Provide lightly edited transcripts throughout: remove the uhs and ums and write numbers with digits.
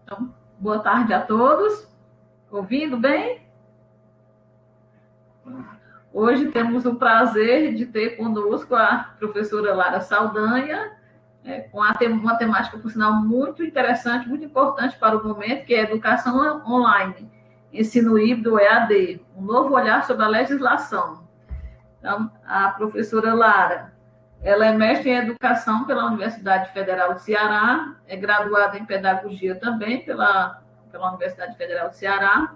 Então, boa tarde a todos. Ouvindo bem? Hoje temos o prazer de ter conosco a professora Lara Saldanha, com uma temática, por sinal, muito interessante, muito importante para o momento, que é educação online, ensino híbrido EAD, um novo olhar sobre a legislação. Então, a professora Lara, ela é mestre em educação pela Universidade Federal do Ceará, é graduada em pedagogia também pela Universidade Federal do Ceará,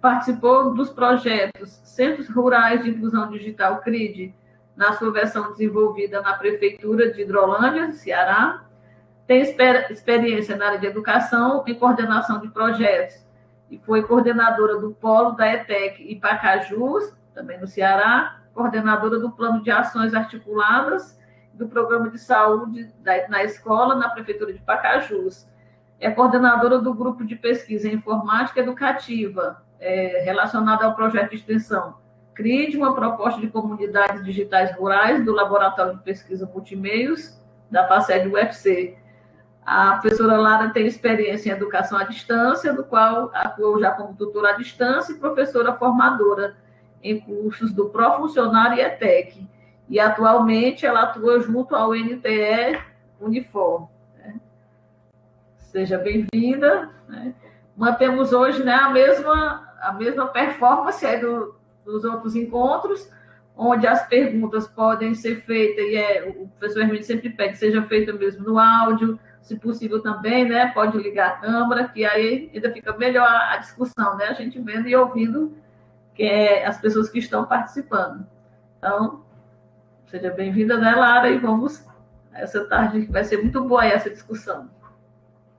participou dos projetos Centros Rurais de Inclusão Digital CRID, na sua versão desenvolvida na Prefeitura de Hidrolândia, Ceará, tem experiência na área de educação em coordenação de projetos e foi coordenadora do Polo da ETEC em Pacajus, também no Ceará, coordenadora do Plano de Ações Articuladas do Programa de Saúde na Escola, na Prefeitura de Pacajus. É coordenadora do Grupo de Pesquisa em Informática Educativa, relacionada ao projeto de extensão CRID, uma proposta de comunidades digitais rurais do Laboratório de Pesquisa Multimeios, da FACED UFC. A professora Lara tem experiência em educação à distância, do qual atuou já como tutora à distância e professora formadora em cursos do Profuncionário e ETEC. E atualmente ela atua junto ao NTE Unifor. Seja bem-vinda. Mantemos hoje, né, a mesma performance dos outros encontros, onde as perguntas podem ser feitas, o professor Hermínio sempre pede que seja feita mesmo no áudio, se possível também, né, pode ligar a câmera, que aí ainda fica melhor a discussão, né, a gente vendo e ouvindo as pessoas que estão participando. Então, seja bem-vinda, né, Lara, e vamos, essa tarde vai ser muito boa essa discussão.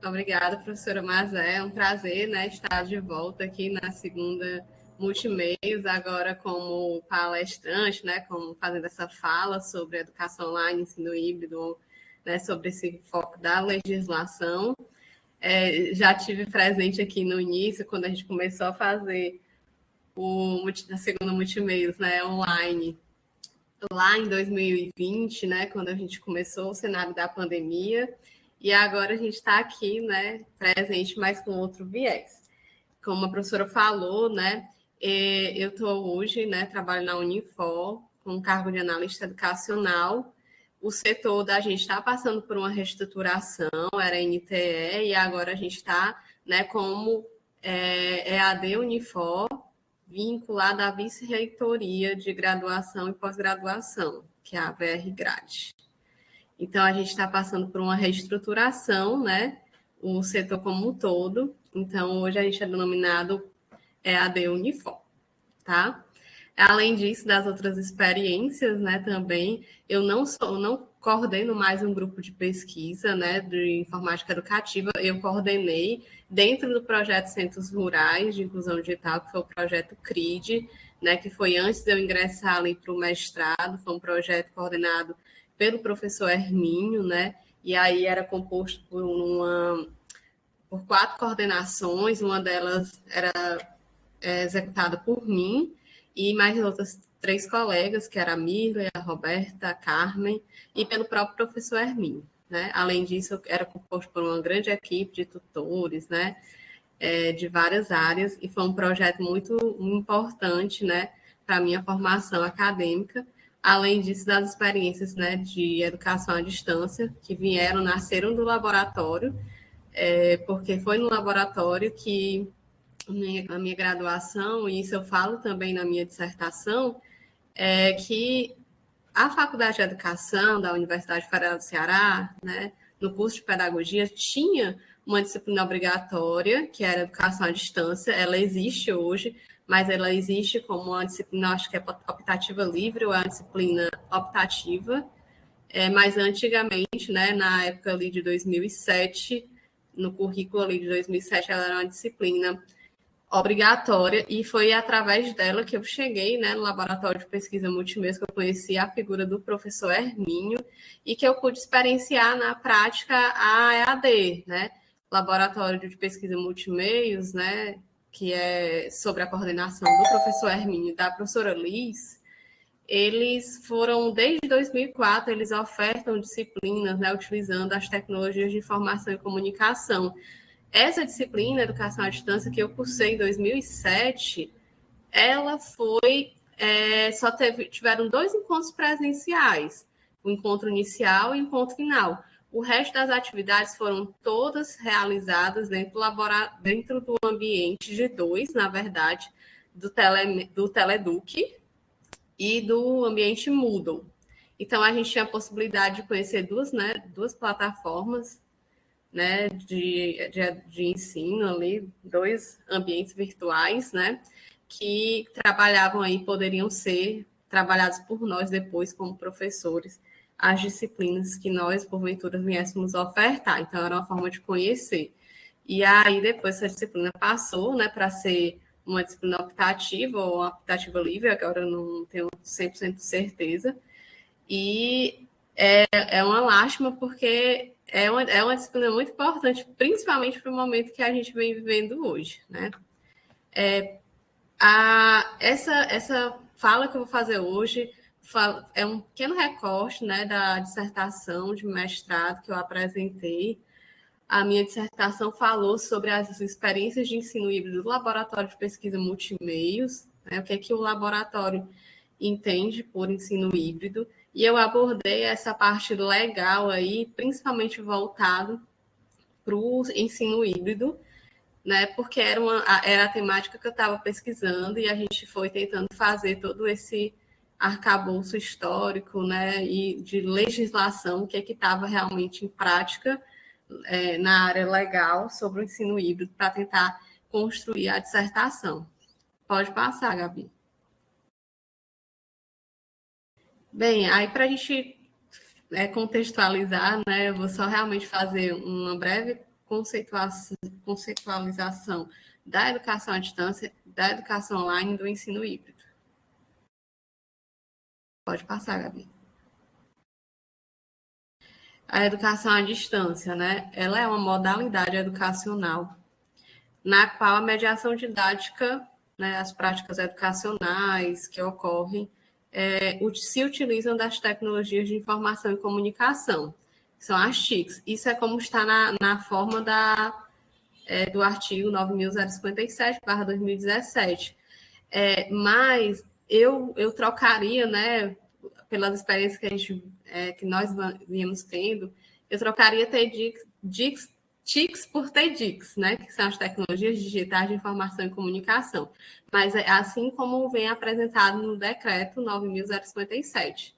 Obrigada, professora Mazé. É um prazer, né, estar de volta aqui na segunda Multimeios, agora como palestrante, né, como fazendo essa fala sobre educação online, ensino híbrido, né, sobre esse foco da legislação. Já tive presente aqui no início, quando a gente começou a fazer a segunda Multimeios, né, online, lá em 2020, né, quando a gente começou o cenário da pandemia, e agora a gente está aqui, né, presente, mas com outro viés. Como a professora falou, né, eu estou hoje, né, trabalho na Unifor, com um cargo de analista educacional. O setor da gente está passando por uma reestruturação, era NTE, e agora a gente está, né, como EAD Unifor, vinculada à vice-reitoria de graduação e pós-graduação, que é a VR Grade. Então, a gente está passando por uma reestruturação, né? O setor como um todo. Então, hoje a gente é denominado EAD Unifor, tá? Além disso, das outras experiências, né, também, eu não coordeno mais um grupo de pesquisa, né, de informática educativa, eu coordenei dentro do projeto Centros Rurais de Inclusão Digital, que foi o projeto CRID, né, que foi antes de eu ingressar ali para o mestrado, foi um projeto coordenado pelo professor Hermínio, né, e aí era composto por 4 coordenações, uma delas era executada por mim, e mais outras 3 colegas, que era a Mirla, a Roberta, a Carmen, e pelo próprio professor Hermínio, né? Além disso, era composto por uma grande equipe de tutores, né? De várias áreas, e foi um projeto muito importante, né? Para a minha formação acadêmica, além disso, das experiências, né, de educação à distância, que nasceram do laboratório, porque foi no laboratório que a minha graduação, e isso eu falo também na minha dissertação, é que a Faculdade de Educação da Universidade Federal do Ceará, né, no curso de Pedagogia, tinha uma disciplina obrigatória, que era Educação à Distância. Ela existe hoje, mas ela existe como uma disciplina, acho que é optativa livre, ou é uma disciplina optativa. Mas antigamente, né, na época ali de 2007, no currículo ali de 2007, ela era uma disciplina obrigatória, e foi através dela que eu cheguei, né, no laboratório de pesquisa multimeios, que eu conheci a figura do professor Hermínio e que eu pude experienciar na prática a EAD, né, laboratório de pesquisa multimeios, né, que é sobre a coordenação do professor Hermínio e da professora Liz. Eles foram, desde 2004, eles ofertam disciplinas, né, utilizando as tecnologias de informação e comunicação. Essa disciplina, Educação à Distância, que eu cursei em 2007, ela foi... só tiveram 2 encontros presenciais, o encontro inicial e o encontro final. O resto das atividades foram todas realizadas dentro do ambiente de 2, na verdade, do Teleduc e do ambiente Moodle. Então, a gente tinha a possibilidade de conhecer duas plataformas, né, de ensino ali, 2 ambientes virtuais, né, que trabalhavam aí, poderiam ser trabalhados por nós depois como professores, as disciplinas que nós, porventura, viéssemos ofertar. Então, era uma forma de conhecer. E aí, depois, essa disciplina passou, né, para ser uma disciplina optativa ou optativa livre, agora eu não tenho 100% de certeza. E é uma lástima, porque é uma disciplina muito importante, principalmente para o momento que a gente vem vivendo hoje, né? Essa fala que eu vou fazer hoje é um pequeno recorte, né, da dissertação de mestrado que eu apresentei. A minha dissertação falou sobre as experiências de ensino híbrido do Laboratório de Pesquisa Multimeios, né, o que é que o laboratório entende por ensino híbrido, e eu abordei essa parte legal aí, principalmente voltado para o ensino híbrido, né, porque era a temática que eu estava pesquisando, e a gente foi tentando fazer todo esse arcabouço histórico, né, e de legislação, que é que estava realmente em prática na área legal sobre o ensino híbrido, para tentar construir a dissertação. Pode passar, Gabi. Bem, aí para a gente contextualizar, né, eu vou só realmente fazer uma breve conceitualização da educação à distância, da educação online e do ensino híbrido. Pode passar, Gabi. A educação à distância, né, ela é uma modalidade educacional na qual a mediação didática, né, as práticas educacionais que ocorrem, se utilizam das tecnologias de informação e comunicação, que são as TICs. Isso é como está na forma do artigo 9.057/2017. Mas eu trocaria, né, pelas experiências que nós viemos tendo, eu trocaria TICs por TEDx, né, que são as tecnologias digitais de informação e comunicação. Mas é assim como vem apresentado no decreto 9.057.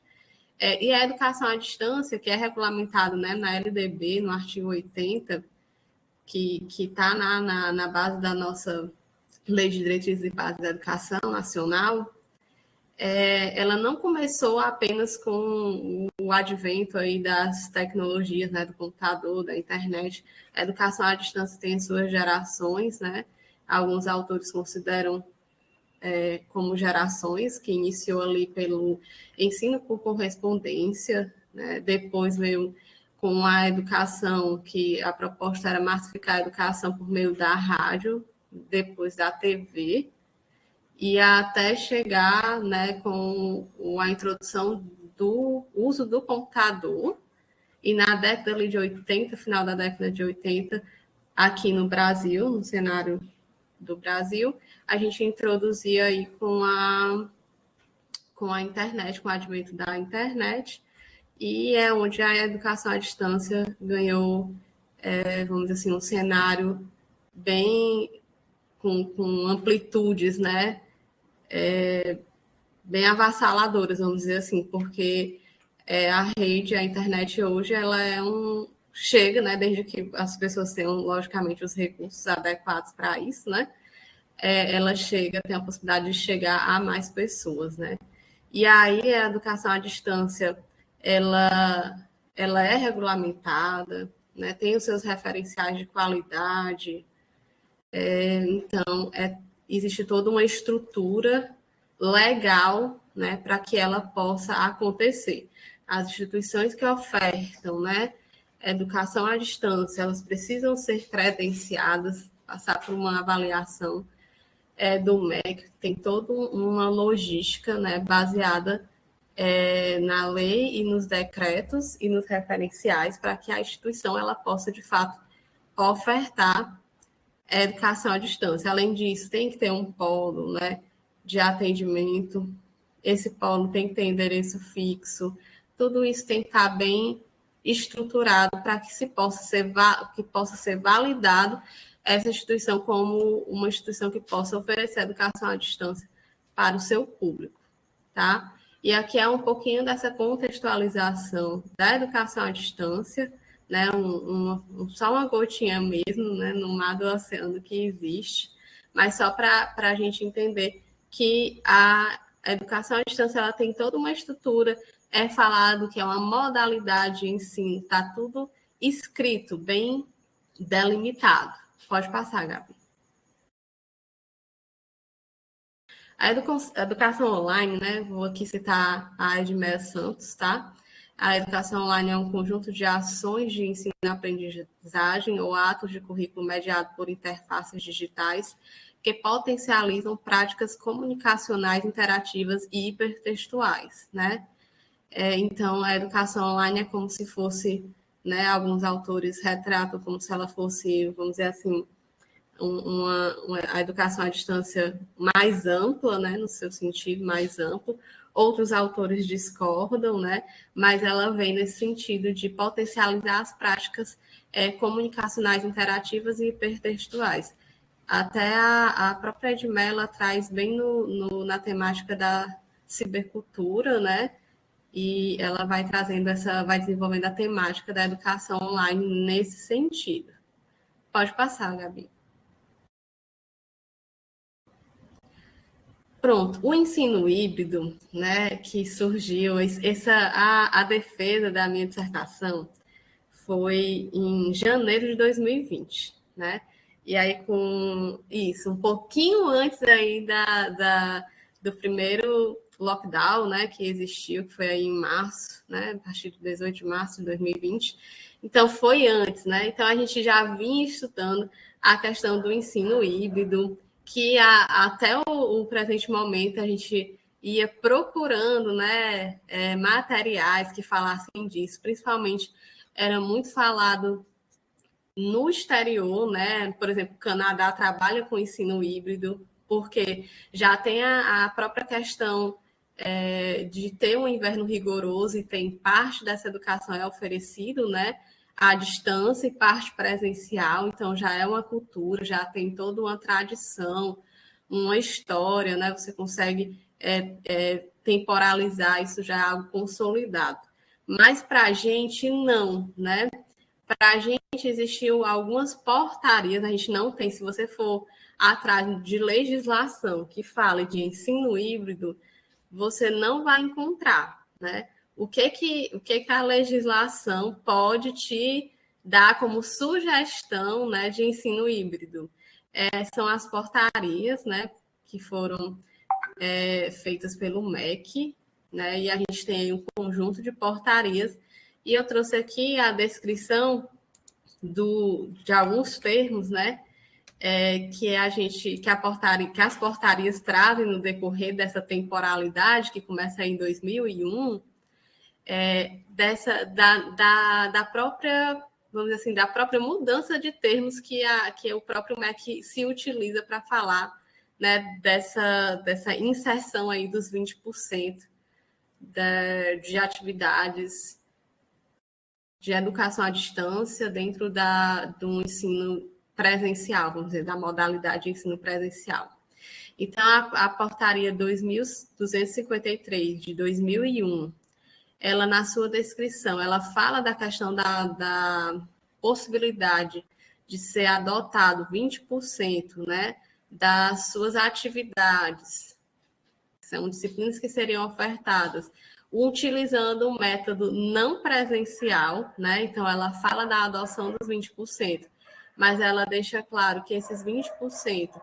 E a educação à distância, que é regulamentado, né, na LDB, no artigo 80, que está na base da nossa Lei de Diretrizes e Bases da Educação Nacional, ela não começou apenas com o advento aí das tecnologias, né, do computador, da internet. A educação à distância tem suas gerações, né? Alguns autores consideram como gerações, que iniciou ali pelo ensino por correspondência, né? Depois veio com a educação, que a proposta era massificar a educação por meio da rádio, depois da TV, e até chegar, né, com a introdução do uso do computador. E na década de 80, final da década de 80, aqui no Brasil, no cenário do Brasil, a gente introduzia aí com a internet, com o advento da internet, e é onde a educação à distância ganhou, vamos dizer assim, um cenário bem com amplitudes, né, bem avassaladoras, vamos dizer assim, porque a rede, a internet hoje, ela chega, né, desde que as pessoas tenham, logicamente, os recursos adequados para isso, né, ela tem a possibilidade de chegar a mais pessoas, né. E aí a educação à distância, ela é regulamentada, né, tem os seus referenciais de qualidade, então existe toda uma estrutura legal, né, para que ela possa acontecer. As instituições que ofertam, né, educação à distância, elas precisam ser credenciadas, passar por uma avaliação do MEC, tem toda uma logística, né, baseada na lei e nos decretos e nos referenciais para que a instituição ela possa, de fato, ofertar educação à distância. Além disso, tem que ter um polo, né, de atendimento. Esse polo tem que ter endereço fixo. Tudo isso tem que estar bem estruturado para que possa ser validado essa instituição como uma instituição que possa oferecer educação à distância para o seu público, tá? E aqui é um pouquinho dessa contextualização da educação à distância, né? Só uma gotinha mesmo, né? No mar do oceano que existe, mas só para a gente entender que a educação à distância ela tem toda uma estrutura, é falado que é uma modalidade de ensino, está tudo escrito, bem delimitado. Pode passar, Gabi. A educação online, né? Vou aqui citar a Edmeia Santos, tá? A educação online é um conjunto de ações de ensino e aprendizagem ou atos de currículo mediado por interfaces digitais que potencializam práticas comunicacionais, interativas e hipertextuais, né? Então, a educação online é como se fosse, né? Alguns autores retratam como se ela fosse, vamos dizer assim, a educação à distância mais ampla, né, no seu sentido mais amplo. Outros autores discordam, né, mas ela vem nesse sentido de potencializar as práticas comunicacionais interativas e hipertextuais. Até a própria Edmela traz bem na temática da cibercultura, né, e ela vai vai desenvolvendo a temática da educação online nesse sentido. Pode passar, Gabi. Pronto, o ensino híbrido, né, que surgiu, a defesa da minha dissertação foi em janeiro de 2020, né? E aí, com isso, um pouquinho antes aí do primeiro lockdown, né, que existiu, que foi aí em março, né, a partir de 18 de março de 2020. Então, foi antes, né? Então, a gente já vinha estudando a questão do ensino híbrido, que até o presente momento a gente ia procurando, né, materiais que falassem disso, principalmente era muito falado no exterior, né? Por exemplo, o Canadá trabalha com ensino híbrido, porque já tem a própria questão de ter um inverno rigoroso e tem parte dessa educação é oferecido, né? À distância e parte presencial, então já é uma cultura, já tem toda uma tradição, uma história, né? Você consegue temporalizar, isso já é algo consolidado. Mas para a gente, não, né? Para a gente existiu algumas portarias, a gente não tem, se você for atrás de legislação que fale de ensino híbrido, você não vai encontrar, né? O que a legislação pode te dar como sugestão, né, de ensino híbrido? São as portarias, né, que foram feitas pelo MEC, né, e a gente tem um conjunto de portarias, e eu trouxe aqui a descrição de alguns termos, né, que as portarias trazem no decorrer dessa temporalidade que começa em 2001, da própria, vamos dizer assim, da própria mudança de termos que o próprio MEC se utiliza para falar, né, dessa inserção aí dos 20% de atividades de educação à distância dentro do ensino presencial, vamos dizer, da modalidade de ensino presencial. Então, a portaria 2253 de 2001, ela, na sua descrição, ela fala da questão da possibilidade de ser adotado 20%, né, das suas atividades. São disciplinas que seriam ofertadas utilizando um método não presencial, né? Então, ela fala da adoção dos 20%, mas ela deixa claro que esses 20%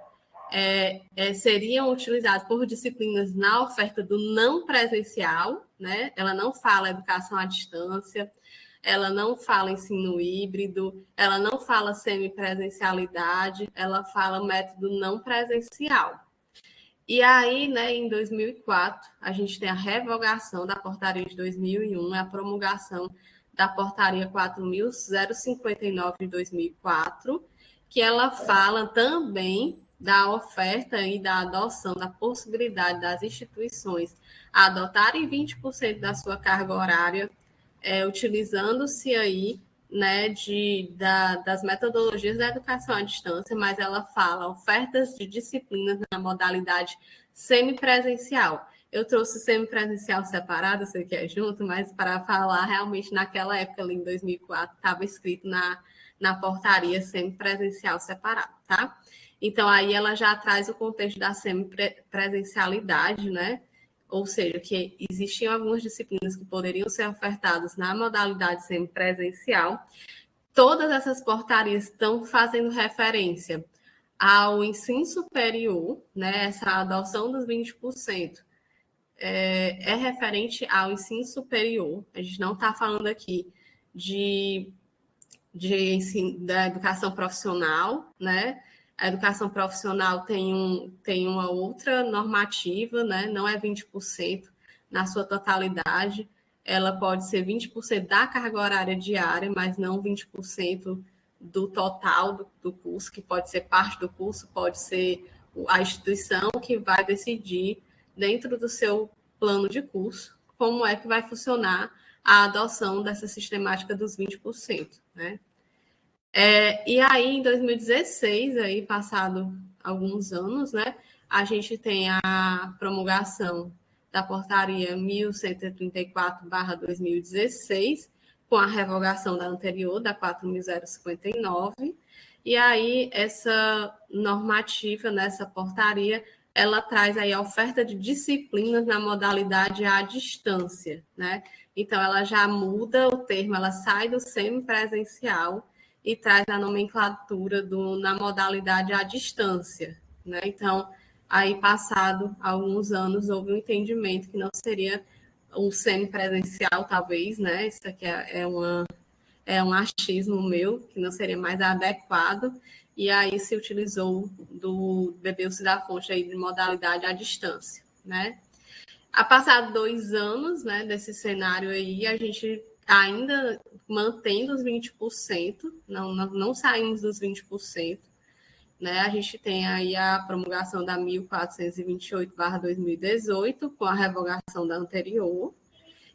seriam utilizados por disciplinas na oferta do não presencial, né? Ela não fala educação à distância, ela não fala ensino híbrido, ela não fala semipresencialidade, ela fala método não presencial. E aí, né, em 2004, a gente tem a revogação da portaria de 2001, a promulgação da portaria 4.059 de 2004, que ela fala também da oferta e da adoção, da possibilidade das instituições adotarem 20% da sua carga horária, utilizando-se aí, né, das metodologias da educação à distância, mas ela fala ofertas de disciplinas na modalidade semipresencial. Eu trouxe semipresencial separado, eu sei que é junto, mas para falar realmente naquela época, ali em 2004, estava escrito na portaria semipresencial separado, tá? Então, aí ela já traz o contexto da semipresencialidade, né? Ou seja, que existiam algumas disciplinas que poderiam ser ofertadas na modalidade semipresencial. Todas essas portarias estão fazendo referência ao ensino superior, né? Essa adoção dos 20% é referente ao ensino superior. A gente não está falando aqui de ensino, da educação profissional, né? A educação profissional tem uma outra normativa, né? Não é 20% na sua totalidade. Ela pode ser 20% da carga horária diária, mas não 20% do total do curso, que pode ser parte do curso, pode ser a instituição que vai decidir, dentro do seu plano de curso, como é que vai funcionar a adoção dessa sistemática dos 20%, né? E aí, em 2016, aí, passado alguns anos, né, a gente tem a promulgação da portaria 1134/2016, com a revogação da anterior, da 4.059, e aí essa normativa, nessa portaria, ela traz aí a oferta de disciplinas na modalidade à distância, né? Então, ela já muda o termo, ela sai do semipresencial e traz a nomenclatura na modalidade à distância, né? Então, aí, passado alguns anos, houve um entendimento que não seria um semipresencial, talvez, né? Isso aqui é um achismo meu, que não seria mais adequado, e aí se utilizou bebeu-se da fonte aí de modalidade à distância, né? A passar 2 anos, né, desse cenário aí, a gente ainda mantendo os 20%, não saímos dos 20%, né? A gente tem aí a promulgação da 1428/2018, com a revogação da anterior,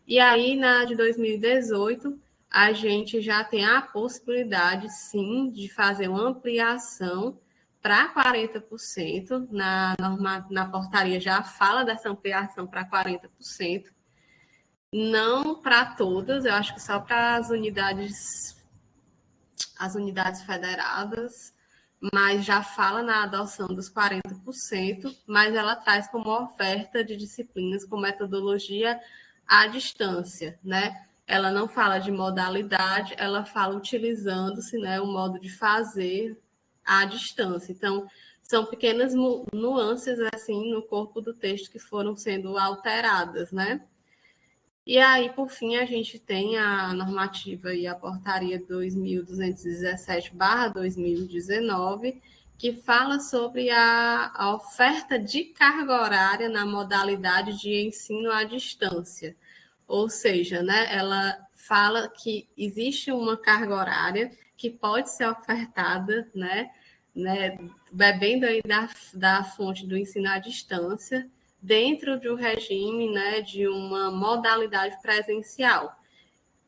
e aí na de 2018 a gente já tem a possibilidade, sim, de fazer uma ampliação para 40%. Na portaria já fala dessa ampliação para 40%. Não para todas, eu acho que só para as unidades federadas, mas já fala na adoção dos 40%, mas ela traz como oferta de disciplinas com metodologia à distância, né? Ela não fala de modalidade, ela fala utilizando-se, né, o modo de fazer à distância. Então, são pequenas nuances, assim, no corpo do texto que foram sendo alteradas, né? E aí, por fim, a gente tem a normativa e a portaria 2217/2019, que fala sobre a oferta de carga horária na modalidade de ensino à distância. Ou seja, né, ela fala que existe uma carga horária que pode ser ofertada, né, bebendo aí da fonte do ensino à distância, dentro de um regime, né, de uma modalidade presencial,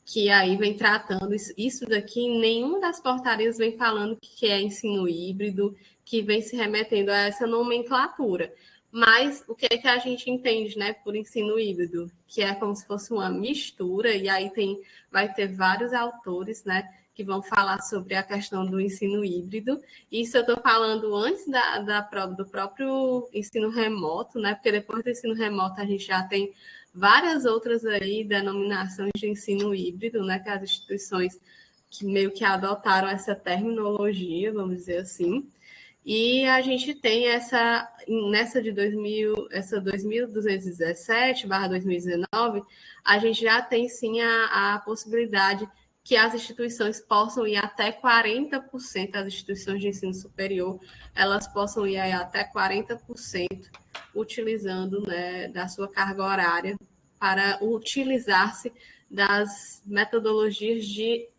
que aí vem tratando isso daqui, nenhuma das portarias vem falando que é ensino híbrido, que vem se remetendo a essa nomenclatura. Mas o que é que a gente entende, né, por ensino híbrido? Que é como se fosse uma mistura, e aí vai ter vários autores, né, que vão falar sobre a questão do ensino híbrido. Isso eu estou falando antes do próprio ensino remoto, né? Porque depois do ensino remoto a gente já tem várias outras aí denominações de ensino híbrido, né? Que as instituições que meio que adotaram essa terminologia, vamos dizer assim. E a gente tem nessa de 2217/2019, a gente já tem sim a possibilidade que as instituições possam ir até 40%, as instituições de ensino superior, elas possam ir até 40%, utilizando, né, da sua carga horária para utilizar-se das metodologias de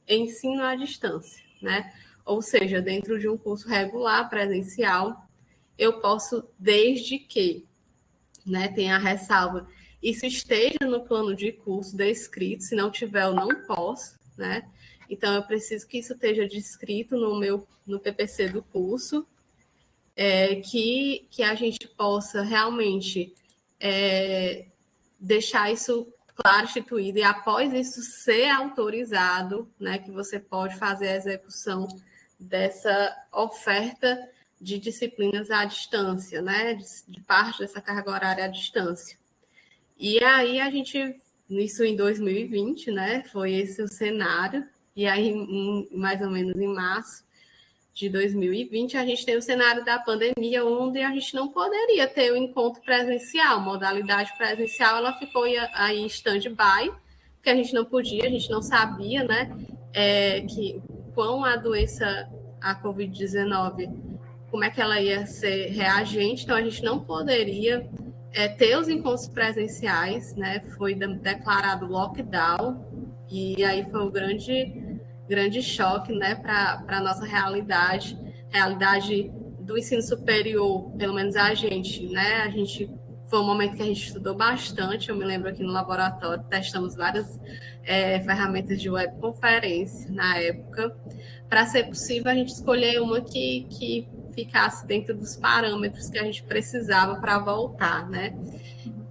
ensino à distância, né? ou seja, dentro de um curso regular presencial, eu posso, desde que, né, tenha a ressalva, isso esteja no plano de curso descrito, se não tiver, eu não posso, né? Então, eu preciso que isso esteja descrito no PPC do curso, que a gente possa realmente deixar isso claro, instituído, e após isso ser autorizado, né, que você pode fazer a execução dessa oferta de disciplinas à distância, né, de parte dessa carga horária à distância. E aí a gente, isso em 2020, né, foi esse o cenário, e aí mais ou menos em março de 2020, a gente tem o cenário da pandemia, onde a gente não poderia ter o encontro presencial, modalidade presencial, ela ficou aí em stand-by, porque a gente não podia, a gente não sabia, né, que quão a doença, a Covid-19, como é que ela ia ser reagente, então a gente não poderia ter os encontros presenciais, né, foi declarado lockdown, e aí foi o grande choque, né, para a nossa realidade do ensino superior, pelo menos a gente, né, foi um momento que a gente estudou bastante, eu me lembro aqui no laboratório, testamos várias ferramentas de webconferência na época, para ser possível a gente escolher uma que ficasse dentro dos parâmetros que a gente precisava para voltar, né.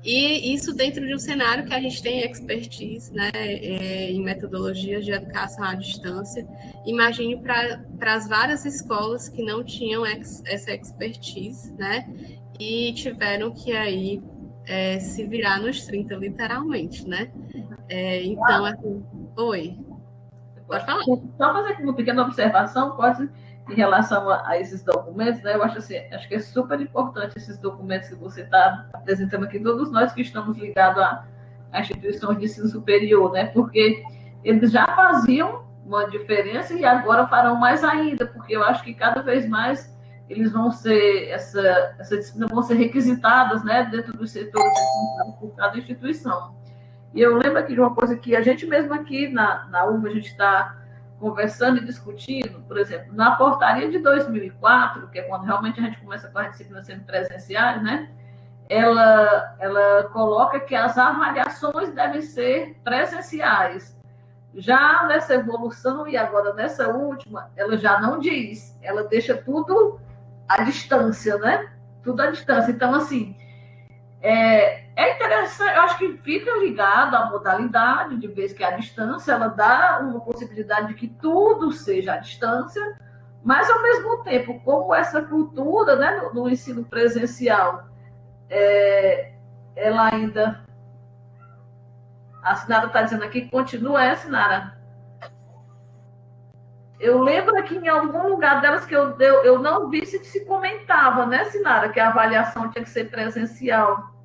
E isso dentro de um cenário que a gente tem expertise, né, em metodologias de educação à distância. Imagine para as várias escolas que não tinham essa expertise, né, e tiveram que aí se virar nos 30, literalmente, né. Então, assim, oi, pode falar. Só fazer uma pequena observação, quase em relação a esses documentos, né? Eu acho assim, acho que é super importante esses documentos que você está apresentando aqui, todos nós que estamos ligados a instituições de ensino superior, né? Porque eles já faziam uma diferença e agora farão mais ainda, porque eu acho que cada vez mais eles vão ser, essa disciplina vão ser requisitadas, né? Dentro dos setores por cada instituição. E eu lembro aqui de uma coisa que a gente mesmo aqui na UVA, a gente está conversando e discutindo, por exemplo, na portaria de 2004, que é quando realmente a gente começa com as disciplinas sendo presenciais, né? Ela coloca que as avaliações devem ser presenciais. Já nessa evolução e agora nessa última, ela já não diz, ela deixa tudo à distância, né? Tudo à distância. Então, assim, é interessante, eu acho que fica ligado à modalidade, de vez que a distância, ela dá uma possibilidade de que tudo seja à distância, mas, ao mesmo tempo, como essa cultura, né, no ensino presencial, ela ainda... A Sinara está dizendo aqui que continua, Sinara? Eu lembro aqui em algum lugar delas que eu não vi se comentava, né, Sinara, que a avaliação tinha que ser presencial.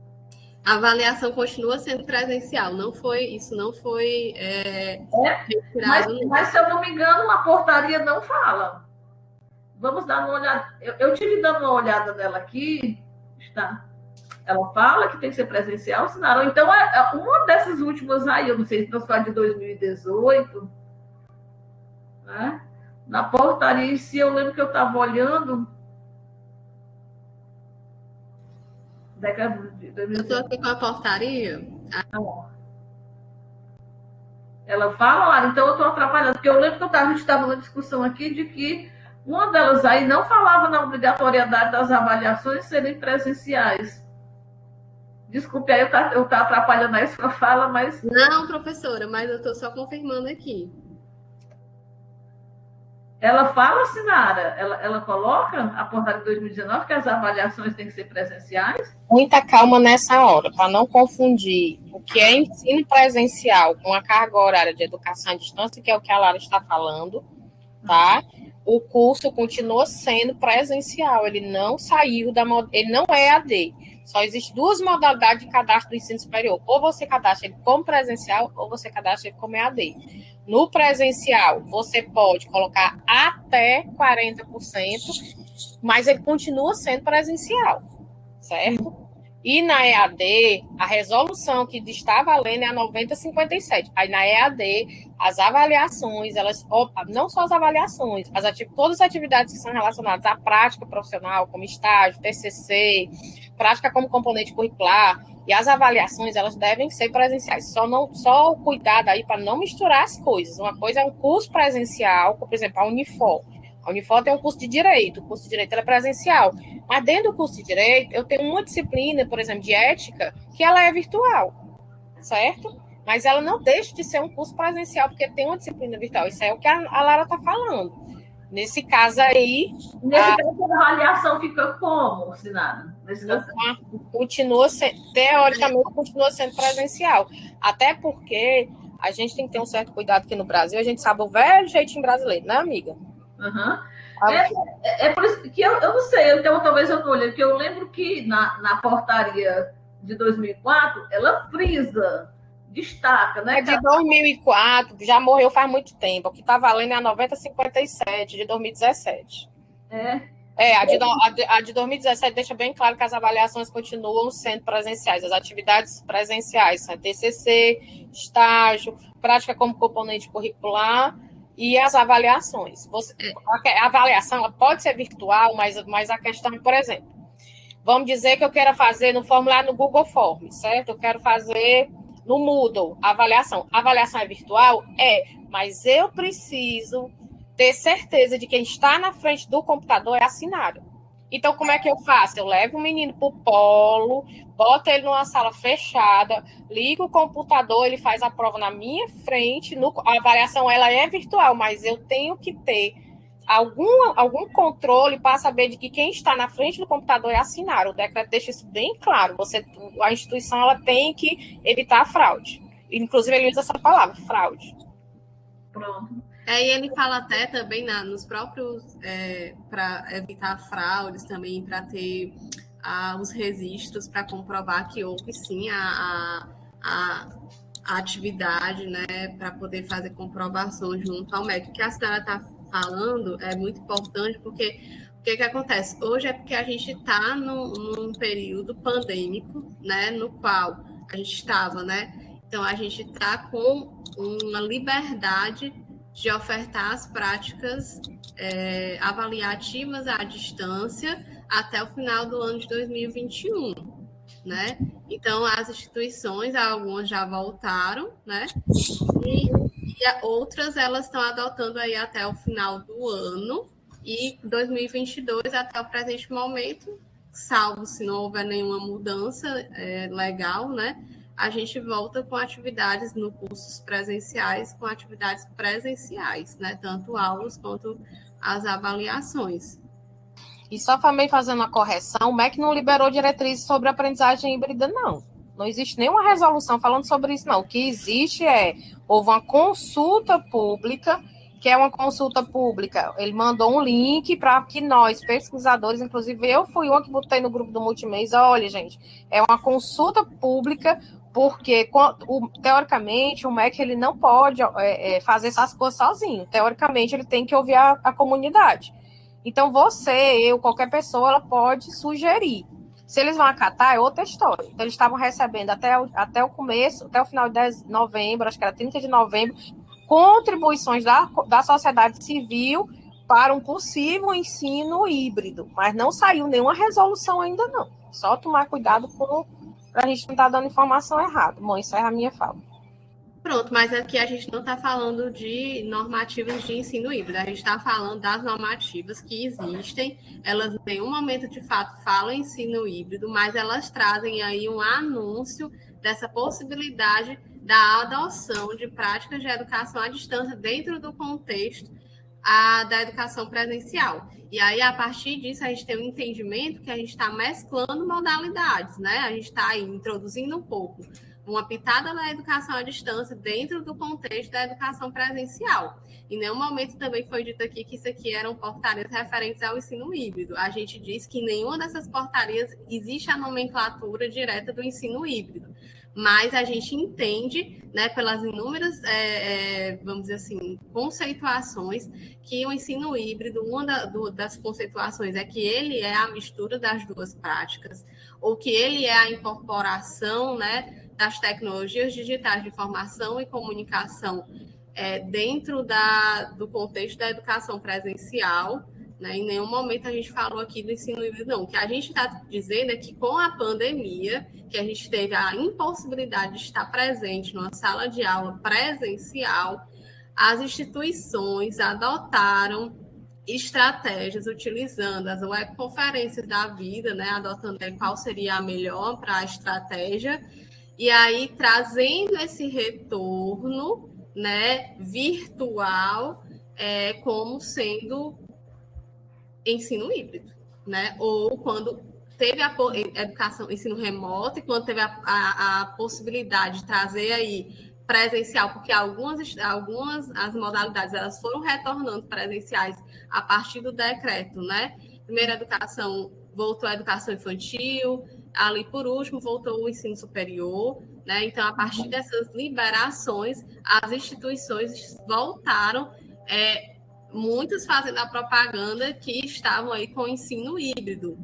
A avaliação continua sendo presencial, isso não foi retirado. Mas, se eu não me engano, a portaria não fala. Vamos dar uma olhada. Eu tive dando uma olhada nela aqui. Está. Ela fala que tem que ser presencial, Sinara. Então, uma dessas últimas aí, eu não sei se nós falamos de 2018, né? Na portaria em si, eu lembro que eu estava olhando. Eu estou aqui com a portaria. Ela fala, Lara, então eu estou atrapalhando, porque eu lembro que a gente estava numa discussão aqui de que uma delas aí não falava na obrigatoriedade das avaliações serem presenciais. Desculpe, aí eu estou atrapalhando aí sua fala, mas... Não, professora, mas eu estou só confirmando aqui. Ela fala, Sinara, ela coloca a portaria de 2019 que as avaliações têm que ser presenciais? Muita calma nessa hora, para não confundir o que é ensino presencial com a carga horária de educação à distância, que é o que a Lara está falando, tá? O curso continua sendo presencial, ele não saiu ele não é AD. Só existem duas modalidades de cadastro do ensino superior. Ou você cadastra ele como presencial, ou você cadastra ele como EAD. No presencial, você pode colocar até 40%, mas ele continua sendo presencial, certo? E na EAD, a resolução que está valendo é a 9057. Aí na EAD, as avaliações, elas, não só as avaliações, todas as atividades que são relacionadas à prática profissional, como estágio, TCC, prática como componente curricular, e as avaliações, elas devem ser presenciais. Só o cuidado aí para não misturar as coisas. Uma coisa é um curso presencial, por exemplo, a Unifor. A Unifor tem um curso de Direito, o curso de Direito é presencial. Mas dentro do curso de Direito, eu tenho uma disciplina, por exemplo, de Ética, que ela é virtual, certo? Mas ela não deixa de ser um curso presencial, porque tem uma disciplina virtual. Isso é o que a Lara está falando. Nesse caso aí... Nesse caso, a avaliação fica como, Sinara? Teoricamente, continua sendo presencial. Até porque a gente tem que ter um certo cuidado aqui no Brasil. A gente sabe o velho jeitinho brasileiro, né, amiga? Uhum. É por isso que eu não sei, então talvez eu não olhei, porque eu lembro que na portaria de 2004, ela frisa, destaca, né? É de 2004, já morreu faz muito tempo. O que está valendo é a 9057, de 2017. A de 2017 deixa bem claro que as avaliações continuam sendo presenciais. As atividades presenciais são TCC, estágio, prática como componente curricular e as avaliações. A avaliação ela pode ser virtual, mas a questão, por exemplo, vamos dizer que eu quero fazer no formulário no Google Forms, certo? Eu quero fazer no Moodle a avaliação. A avaliação é virtual? Mas eu preciso ter certeza de que quem está na frente do computador é assinado. Então, como é que eu faço? Eu levo o menino para o polo, boto ele numa sala fechada, ligo o computador, ele faz a prova na minha frente. A avaliação ela é virtual, mas eu tenho que ter algum controle para saber de que quem está na frente do computador é assinado. O decreto deixa isso bem claro. A instituição ela tem que evitar a fraude. Inclusive, ele usa essa palavra, fraude. Pronto. E ele fala até também nos próprios, para evitar fraudes também, para ter os registros para comprovar que houve sim a atividade, né, para poder fazer comprovação junto ao médico. O que a senhora está falando é muito importante, porque o que acontece? Hoje é porque a gente está num período pandêmico, né, no qual a gente estava, né? Então, a gente está com uma liberdade de ofertar as práticas avaliativas à distância até o final do ano de 2021, né? Então, as instituições, algumas já voltaram, né? E outras, elas estão adotando aí até o final do ano e 2022 até o presente momento, salvo se não houver nenhuma mudança legal, né? A gente volta com atividades no cursos presenciais, com atividades presenciais, né? Tanto aulas quanto as avaliações. E só também fazendo uma correção, o MEC não liberou diretrizes sobre aprendizagem híbrida, não. Não existe nenhuma resolução falando sobre isso, não. O que existe houve uma consulta pública, que é uma consulta pública. Ele mandou um link para que nós, pesquisadores, inclusive eu fui uma que botei no grupo do Multimês, olha, gente, é uma consulta pública, porque, teoricamente, o MEC ele não pode fazer essas coisas sozinho. Teoricamente, ele tem que ouvir a comunidade. Então, qualquer pessoa, ela pode sugerir. Se eles vão acatar, é outra história. Então, eles estavam recebendo até o começo, até o final de novembro, acho que era 30 de novembro, contribuições da sociedade civil para um possível ensino híbrido. Mas não saiu nenhuma resolução ainda, não. Só tomar cuidado para a gente não estar dando informação errada. Bom, isso é a minha fala. Pronto, mas aqui a gente não está falando de normativas de ensino híbrido, a gente está falando das normativas que existem, elas em nenhum momento de fato falam ensino híbrido, mas elas trazem aí um anúncio dessa possibilidade da adoção de práticas de educação à distância dentro do contexto da educação presencial. E aí, a partir disso, a gente tem um entendimento que a gente está mesclando modalidades, né? A gente está introduzindo um pouco uma pitada da educação à distância dentro do contexto da educação presencial. Em nenhum momento também foi dito aqui que isso aqui eram portarias referentes ao ensino híbrido. A gente diz que em nenhuma dessas portarias existe a nomenclatura direta do ensino híbrido. mas a gente entende, né, pelas inúmeras, vamos dizer assim, conceituações, que o ensino híbrido, das conceituações é que ele é a mistura das duas práticas, ou que ele é a incorporação, né, das tecnologias digitais de informação e comunicação dentro do contexto da educação presencial, né? Em nenhum momento a gente falou aqui do ensino híbrido, não. O que a gente está dizendo é que com a pandemia, que a gente teve a impossibilidade de estar presente numa sala de aula presencial, as instituições adotaram estratégias utilizando as webconferências da vida, né? Adotando qual seria a melhor para a estratégia, e aí trazendo esse retorno, né, virtual como sendo ensino híbrido, né? Ou quando teve a educação, ensino remoto, e quando teve a possibilidade de trazer aí presencial, porque algumas as modalidades elas foram retornando presenciais a partir do decreto, né? Primeiro a educação voltou à educação infantil, ali por último voltou o ensino superior, né? Então a partir dessas liberações as instituições voltaram muitas fazendo a propaganda que estavam aí com o ensino híbrido.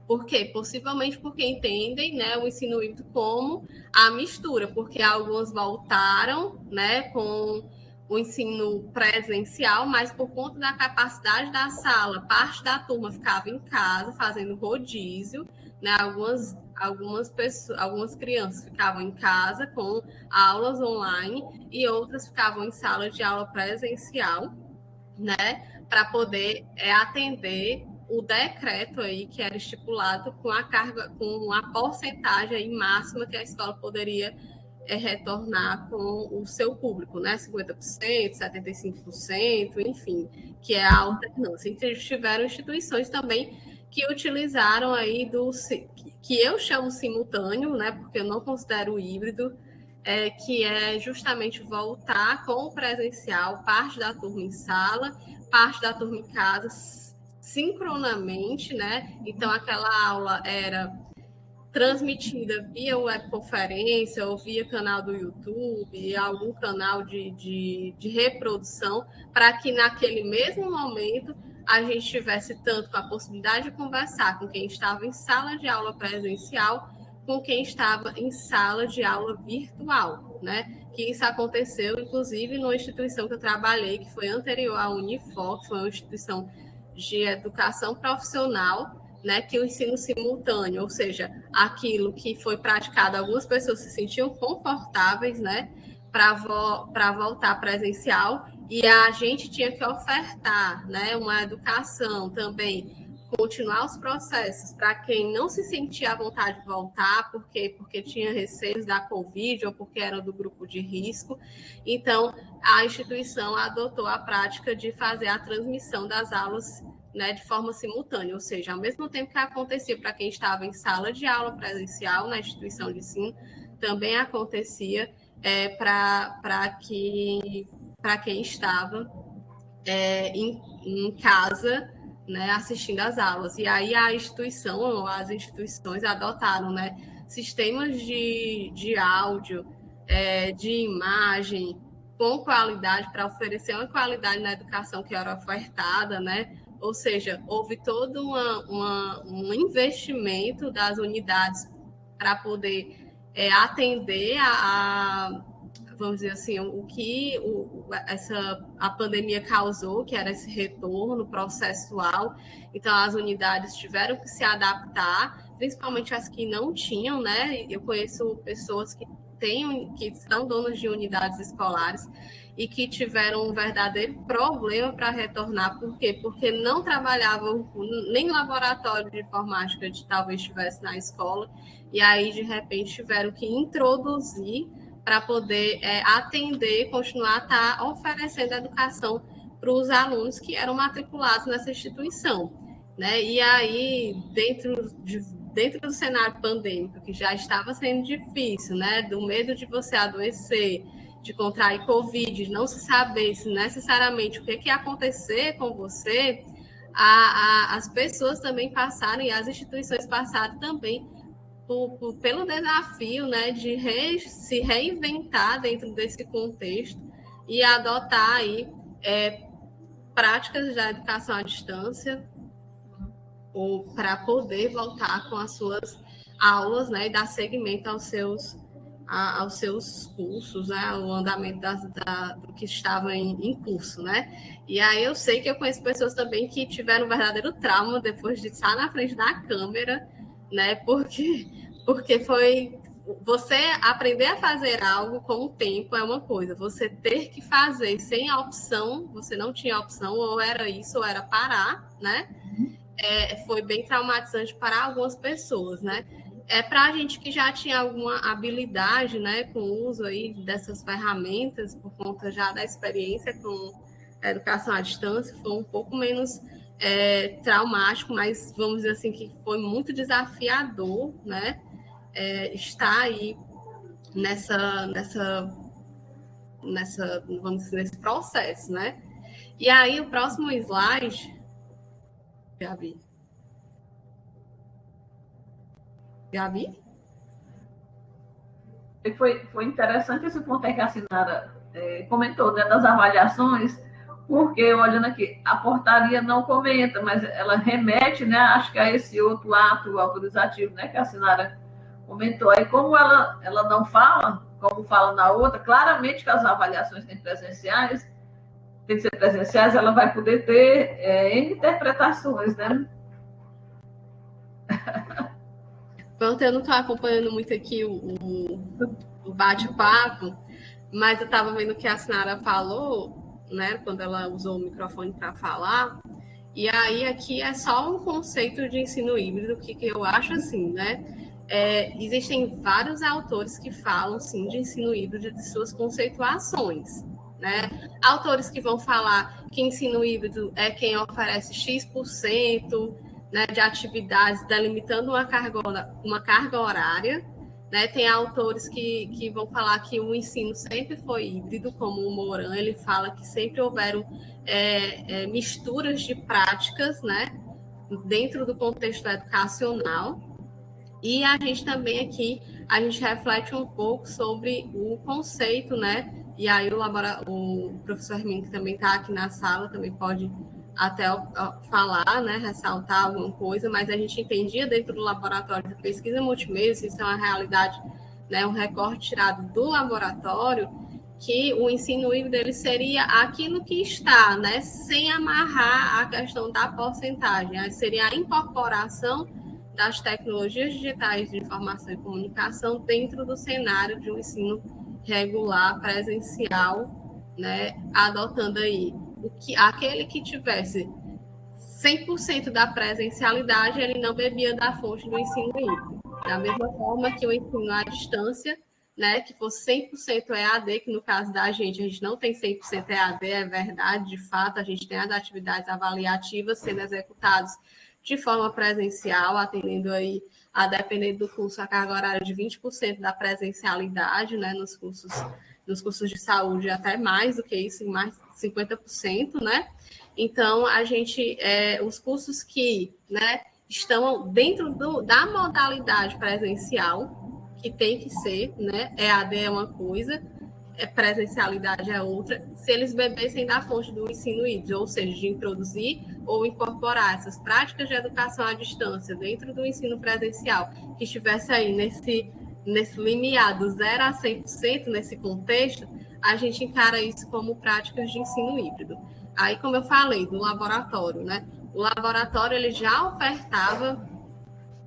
Por quê? Possivelmente porque entendem, né, o ensino híbrido como a mistura, porque algumas voltaram, né, com o ensino presencial, mas por conta da capacidade da sala, parte da turma ficava em casa fazendo rodízio, né, algumas crianças ficavam em casa com aulas online e outras ficavam em sala de aula presencial, né, para poder atender o decreto aí que era estipulado com a carga, com a porcentagem aí máxima que a escola poderia retornar com o seu público, né, 50%, 75%, enfim, que é a alternância. E tiveram instituições também que utilizaram aí que eu chamo simultâneo, né, porque eu não considero híbrido, que é justamente voltar com o presencial, parte da turma em sala, parte da turma em casa, sincronamente, né? Então, aquela aula era transmitida via webconferência ou via canal do YouTube, algum canal de reprodução, para que naquele mesmo momento a gente tivesse tanto com a possibilidade de conversar com quem estava em sala de aula presencial, com quem estava em sala de aula virtual, né? Que isso aconteceu, inclusive, numa instituição que eu trabalhei, que foi anterior à Unifor, que foi uma instituição de educação profissional, né? Que o ensino simultâneo, ou seja, aquilo que foi praticado, algumas pessoas se sentiam confortáveis, né? Para voltar presencial, e a gente tinha que ofertar, né? Uma educação também, continuar os processos para quem não se sentia à vontade de voltar, porque tinha receios da Covid ou porque era do grupo de risco. Então, a instituição adotou a prática de fazer a transmissão das aulas, né, de forma simultânea, ou seja, ao mesmo tempo que acontecia para quem estava em sala de aula presencial na instituição de ensino, também acontecia para quem estava em casa, né, assistindo às aulas. E aí a instituição, ou as instituições adotaram, né, sistemas de áudio, de imagem, com qualidade, para oferecer uma qualidade na educação que era ofertada, né? Ou seja, houve todo um investimento das unidades para poder atender vamos dizer assim, o que a pandemia causou, que era esse retorno processual. Então, as unidades tiveram que se adaptar, principalmente as que não tinham, né? Eu conheço pessoas que são donas de unidades escolares e que tiveram um verdadeiro problema para retornar. Por quê? Porque não trabalhavam nem laboratório de informática talvez estivesse na escola, e aí, de repente, tiveram que introduzir para poder atender, continuar a estar oferecendo educação para os alunos que eram matriculados nessa instituição, né? E aí, dentro do cenário pandêmico, que já estava sendo difícil, né? Do medo de você adoecer, de contrair Covid, de não se saber se necessariamente o que ia acontecer com você, as pessoas também passaram, e as instituições passaram também pelo desafio, né, de se reinventar dentro desse contexto e adotar aí práticas da educação à distância, ou para poder voltar com as suas aulas, né, e dar seguimento aos seus cursos, né, o andamento do que estava em curso, né? E aí eu sei que eu conheço pessoas também que tiveram um verdadeiro trauma depois de estar na frente da câmera, né? Porque foi você aprender a fazer algo com o tempo é uma coisa, você ter que fazer sem a opção, você não tinha opção, ou era isso, ou era parar, né? Foi bem traumatizante para algumas pessoas, né? Para a gente que já tinha alguma habilidade, né, com o uso aí dessas ferramentas, por conta já da experiência com a educação à distância, foi um pouco menos traumático, mas vamos dizer assim que foi muito desafiador, né, estar aí vamos dizer, nesse processo, né? E aí o próximo slide, Gabi. Foi interessante esse ponto aí que a Sinara comentou, né, das avaliações, porque, olhando aqui, a portaria não comenta, mas ela remete, né, acho que a esse outro ato autorizativo, né, que a Sinara comentou. Aí, como ela não fala, como fala na outra, claramente que as avaliações tem que ser presenciais, ela vai poder ter N interpretações, né? Pronto, eu não estou acompanhando muito aqui o bate-papo, mas eu estava vendo o que a Sinara falou, né, quando ela usou o microfone para falar, e aí aqui é só um conceito de ensino híbrido, que eu acho assim, né? Existem vários autores que falam, sim, de ensino híbrido, de suas conceituações, né? Autores que vão falar que ensino híbrido é quem oferece X%, né, de atividades, delimitando uma carga horária, né? Tem autores que vão falar que o ensino sempre foi híbrido, como o Moran, ele fala que sempre houveram misturas de práticas, né, dentro do contexto educacional. E a gente também aqui, a gente reflete um pouco sobre o conceito, né? E aí o professor Hermínio, que também está aqui na sala, também pode até falar, né, ressaltar alguma coisa, mas a gente entendia dentro do laboratório de pesquisa multimeios, isso é uma realidade, né, um recorte tirado do laboratório, que o ensino híbrido ele seria aquilo que está, né, sem amarrar a questão da porcentagem, seria a incorporação das tecnologias digitais de informação e comunicação dentro do cenário de um ensino regular, presencial, né, adotando aí aquele que tivesse 100% da presencialidade, ele não bebia da fonte do ensino híbrido. Da mesma forma que o ensino à distância, né, que fosse 100% EAD, que no caso da gente, a gente não tem 100% EAD, é verdade, de fato, a gente tem as atividades avaliativas sendo executadas de forma presencial, atendendo aí, a depender do curso, a carga horária de 20% da presencialidade, né, nos cursos de saúde, até mais do que isso, mais 50%, né? Então, a gente, os cursos que, né, estão dentro da modalidade presencial, que tem que ser, né, EAD é uma coisa, presencialidade é outra, se eles bebessem da fonte do ensino híbrido, ou seja, de introduzir ou incorporar essas práticas de educação à distância dentro do ensino presencial, que estivesse aí nesse limiar do 0 a 100%, nesse contexto, a gente encara isso como práticas de ensino híbrido. Aí, como eu falei, do laboratório, né? O laboratório ele já ofertava,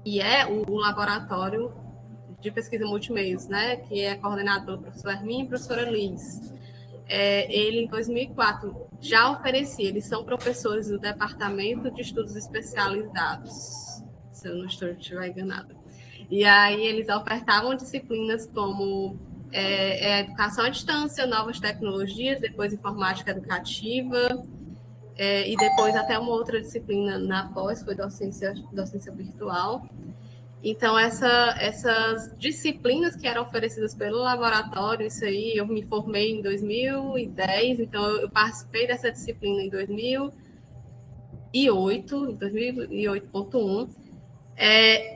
e é o laboratório de pesquisa multimeios, né? Que é coordenado pelo professor Hermínio e professora Liz. Ele, em 2004, já oferecia, eles são professores do Departamento de Estudos Especializados, se eu não estiver enganada. E aí eles ofertavam disciplinas como educação à distância, novas tecnologias, depois informática educativa, e depois até uma outra disciplina na pós, foi docência virtual. Então, essas disciplinas que eram oferecidas pelo laboratório, isso aí, eu me formei em 2010, então eu participei dessa disciplina em 2008, em 2008.1,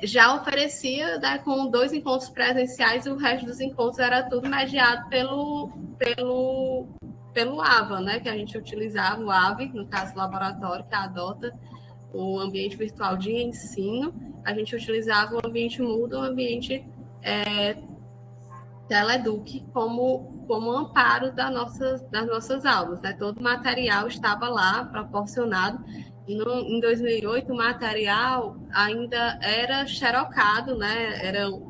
já oferecia, né, com 2 encontros presenciais, e o resto dos encontros era tudo mediado pelo AVA, né, que a gente utilizava, o AVE, no caso, o laboratório que adota o ambiente virtual de ensino. A gente utilizava o ambiente Moodle, o ambiente Teleduc como amparo das nossas aulas, né? Todo o material estava lá proporcionado. Em 2008, o material ainda era xerocado, né?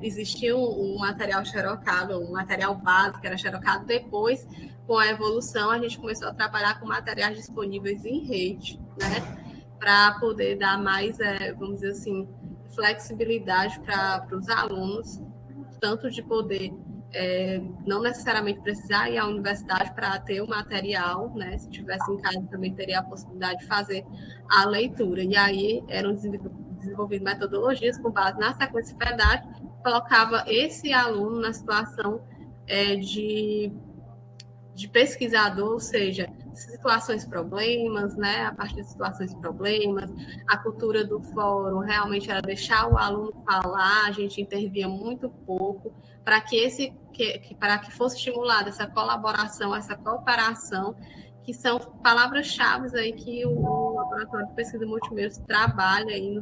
Existia um material xerocado, um material básico era xerocado. Depois, com a evolução, a gente começou a trabalhar com materiais disponíveis em rede, né? Para poder dar mais, vamos dizer assim, flexibilidade para os alunos, tanto de poder não necessariamente precisar ir à universidade para ter o material, né? Se tivesse em casa, também teria a possibilidade de fazer a leitura. E aí eram desenvolvidas metodologias com base na sequência FEDAC, colocava esse aluno na situação de pesquisador, ou seja, situações problemas, né? A partir de situações problemas, a cultura do fórum realmente era deixar o aluno falar, a gente intervia muito pouco para que fosse estimulada essa colaboração, essa cooperação, que são palavras-chave aí que o Laboratório de Pesquisa Multimeios trabalha aí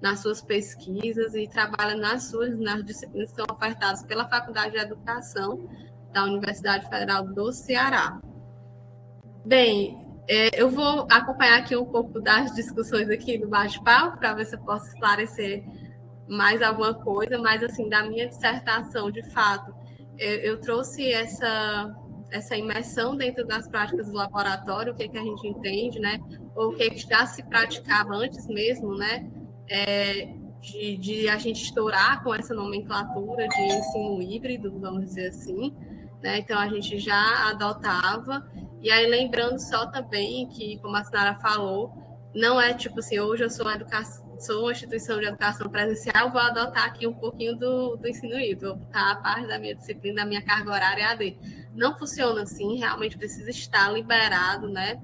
nas suas pesquisas e trabalha nas disciplinas que são ofertadas pela Faculdade de Educação da Universidade Federal do Ceará. Bem, eu vou acompanhar aqui um pouco das discussões aqui do bate-papo para ver se eu posso esclarecer mais alguma coisa, mas assim, da minha dissertação, de fato, eu trouxe essa imersão dentro das práticas do laboratório, o que a gente entende, né? Ou o que já se praticava antes mesmo, né? De a gente estourar com essa nomenclatura de ensino híbrido, vamos dizer assim, né? Então, a gente já adotava. E aí, lembrando só também que, como a Sinara falou, não é tipo assim, hoje eu sou uma instituição de educação presencial, vou adotar aqui um pouquinho do ensino híbrido, vou botar a parte da minha disciplina, da minha carga horária AD. Não funciona assim, realmente precisa estar liberado, né,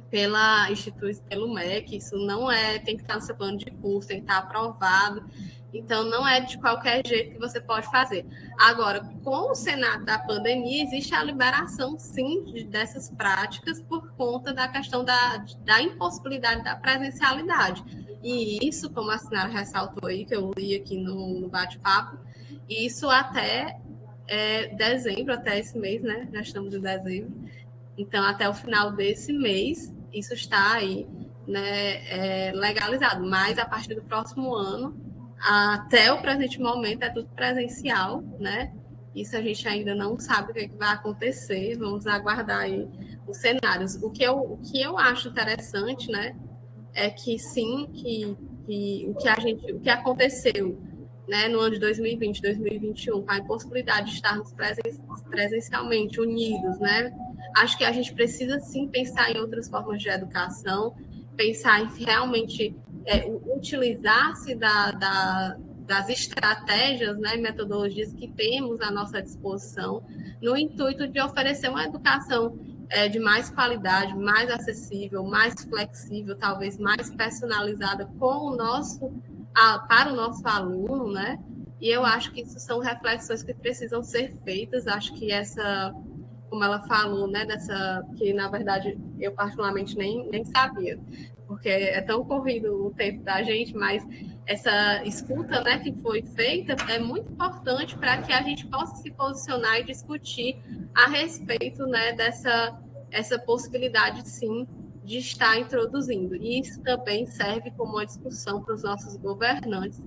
pela instituição, pelo MEC, isso não tem que estar no seu plano de curso, tem que estar aprovado. Então, não é de qualquer jeito que você pode fazer. Agora, com o cenário da pandemia, existe a liberação, sim, dessas práticas por conta da questão da impossibilidade da presencialidade. E isso, como a Sinara ressaltou aí, que eu li aqui no bate-papo, isso até dezembro, até esse mês, né? Já estamos em dezembro. Então, até o final desse mês, isso está aí, né, legalizado. Mas, a partir do próximo ano, até o presente momento, é tudo presencial, né? Isso a gente ainda não sabe o que vai acontecer, vamos aguardar aí os cenários. O que eu acho interessante, né, é que sim, o que aconteceu, né, no ano de 2020, 2021, com a impossibilidade de estarmos presencialmente unidos, né? Acho que a gente precisa sim pensar em outras formas de educação, pensar em realmente utilizar-se das estratégias, né, metodologias que temos à nossa disposição, no intuito de oferecer uma educação de mais qualidade, mais acessível, mais flexível, talvez mais personalizada para o nosso aluno, né? E eu acho que isso são reflexões que precisam ser feitas. Acho que como ela falou, né, que na verdade eu particularmente nem sabia, porque é tão corrido o tempo da gente, mas essa escuta, né, que foi feita é muito importante para que a gente possa se posicionar e discutir a respeito, né, essa possibilidade, sim, de estar introduzindo. E isso também serve como uma discussão para os nossos governantes,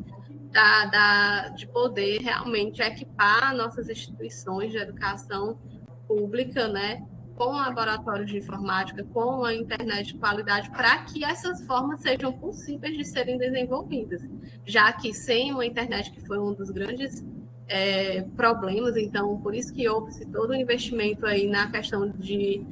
de poder realmente equipar nossas instituições de educação pública, né, com laboratórios de informática, com a internet de qualidade, para que essas formas sejam possíveis de serem desenvolvidas, já que sem uma internet, que foi um dos grandes problemas, então por isso que houve todo o investimento aí na questão de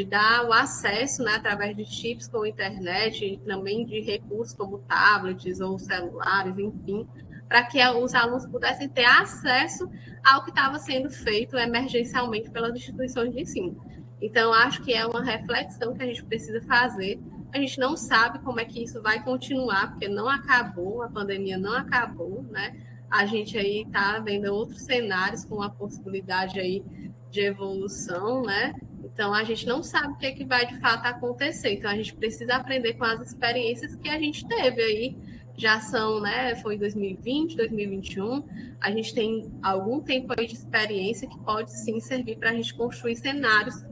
dar o acesso, né, através de chips com internet e também de recursos como tablets ou celulares, enfim, para que os alunos pudessem ter acesso ao que estava sendo feito emergencialmente pelas instituições de ensino. Então, acho que é uma reflexão que a gente precisa fazer, A gente não sabe como é que isso vai continuar, porque não acabou, a pandemia não acabou, né? A gente aí está vendo outros cenários com a possibilidade aí de evolução, né? Então, a gente não sabe o que é que vai de fato acontecer. Então, a gente precisa aprender com as experiências que a gente teve aí. Já são, né? Foi 2020, 2021. A gente tem algum tempo aí de experiência que pode sim servir para a gente construir cenários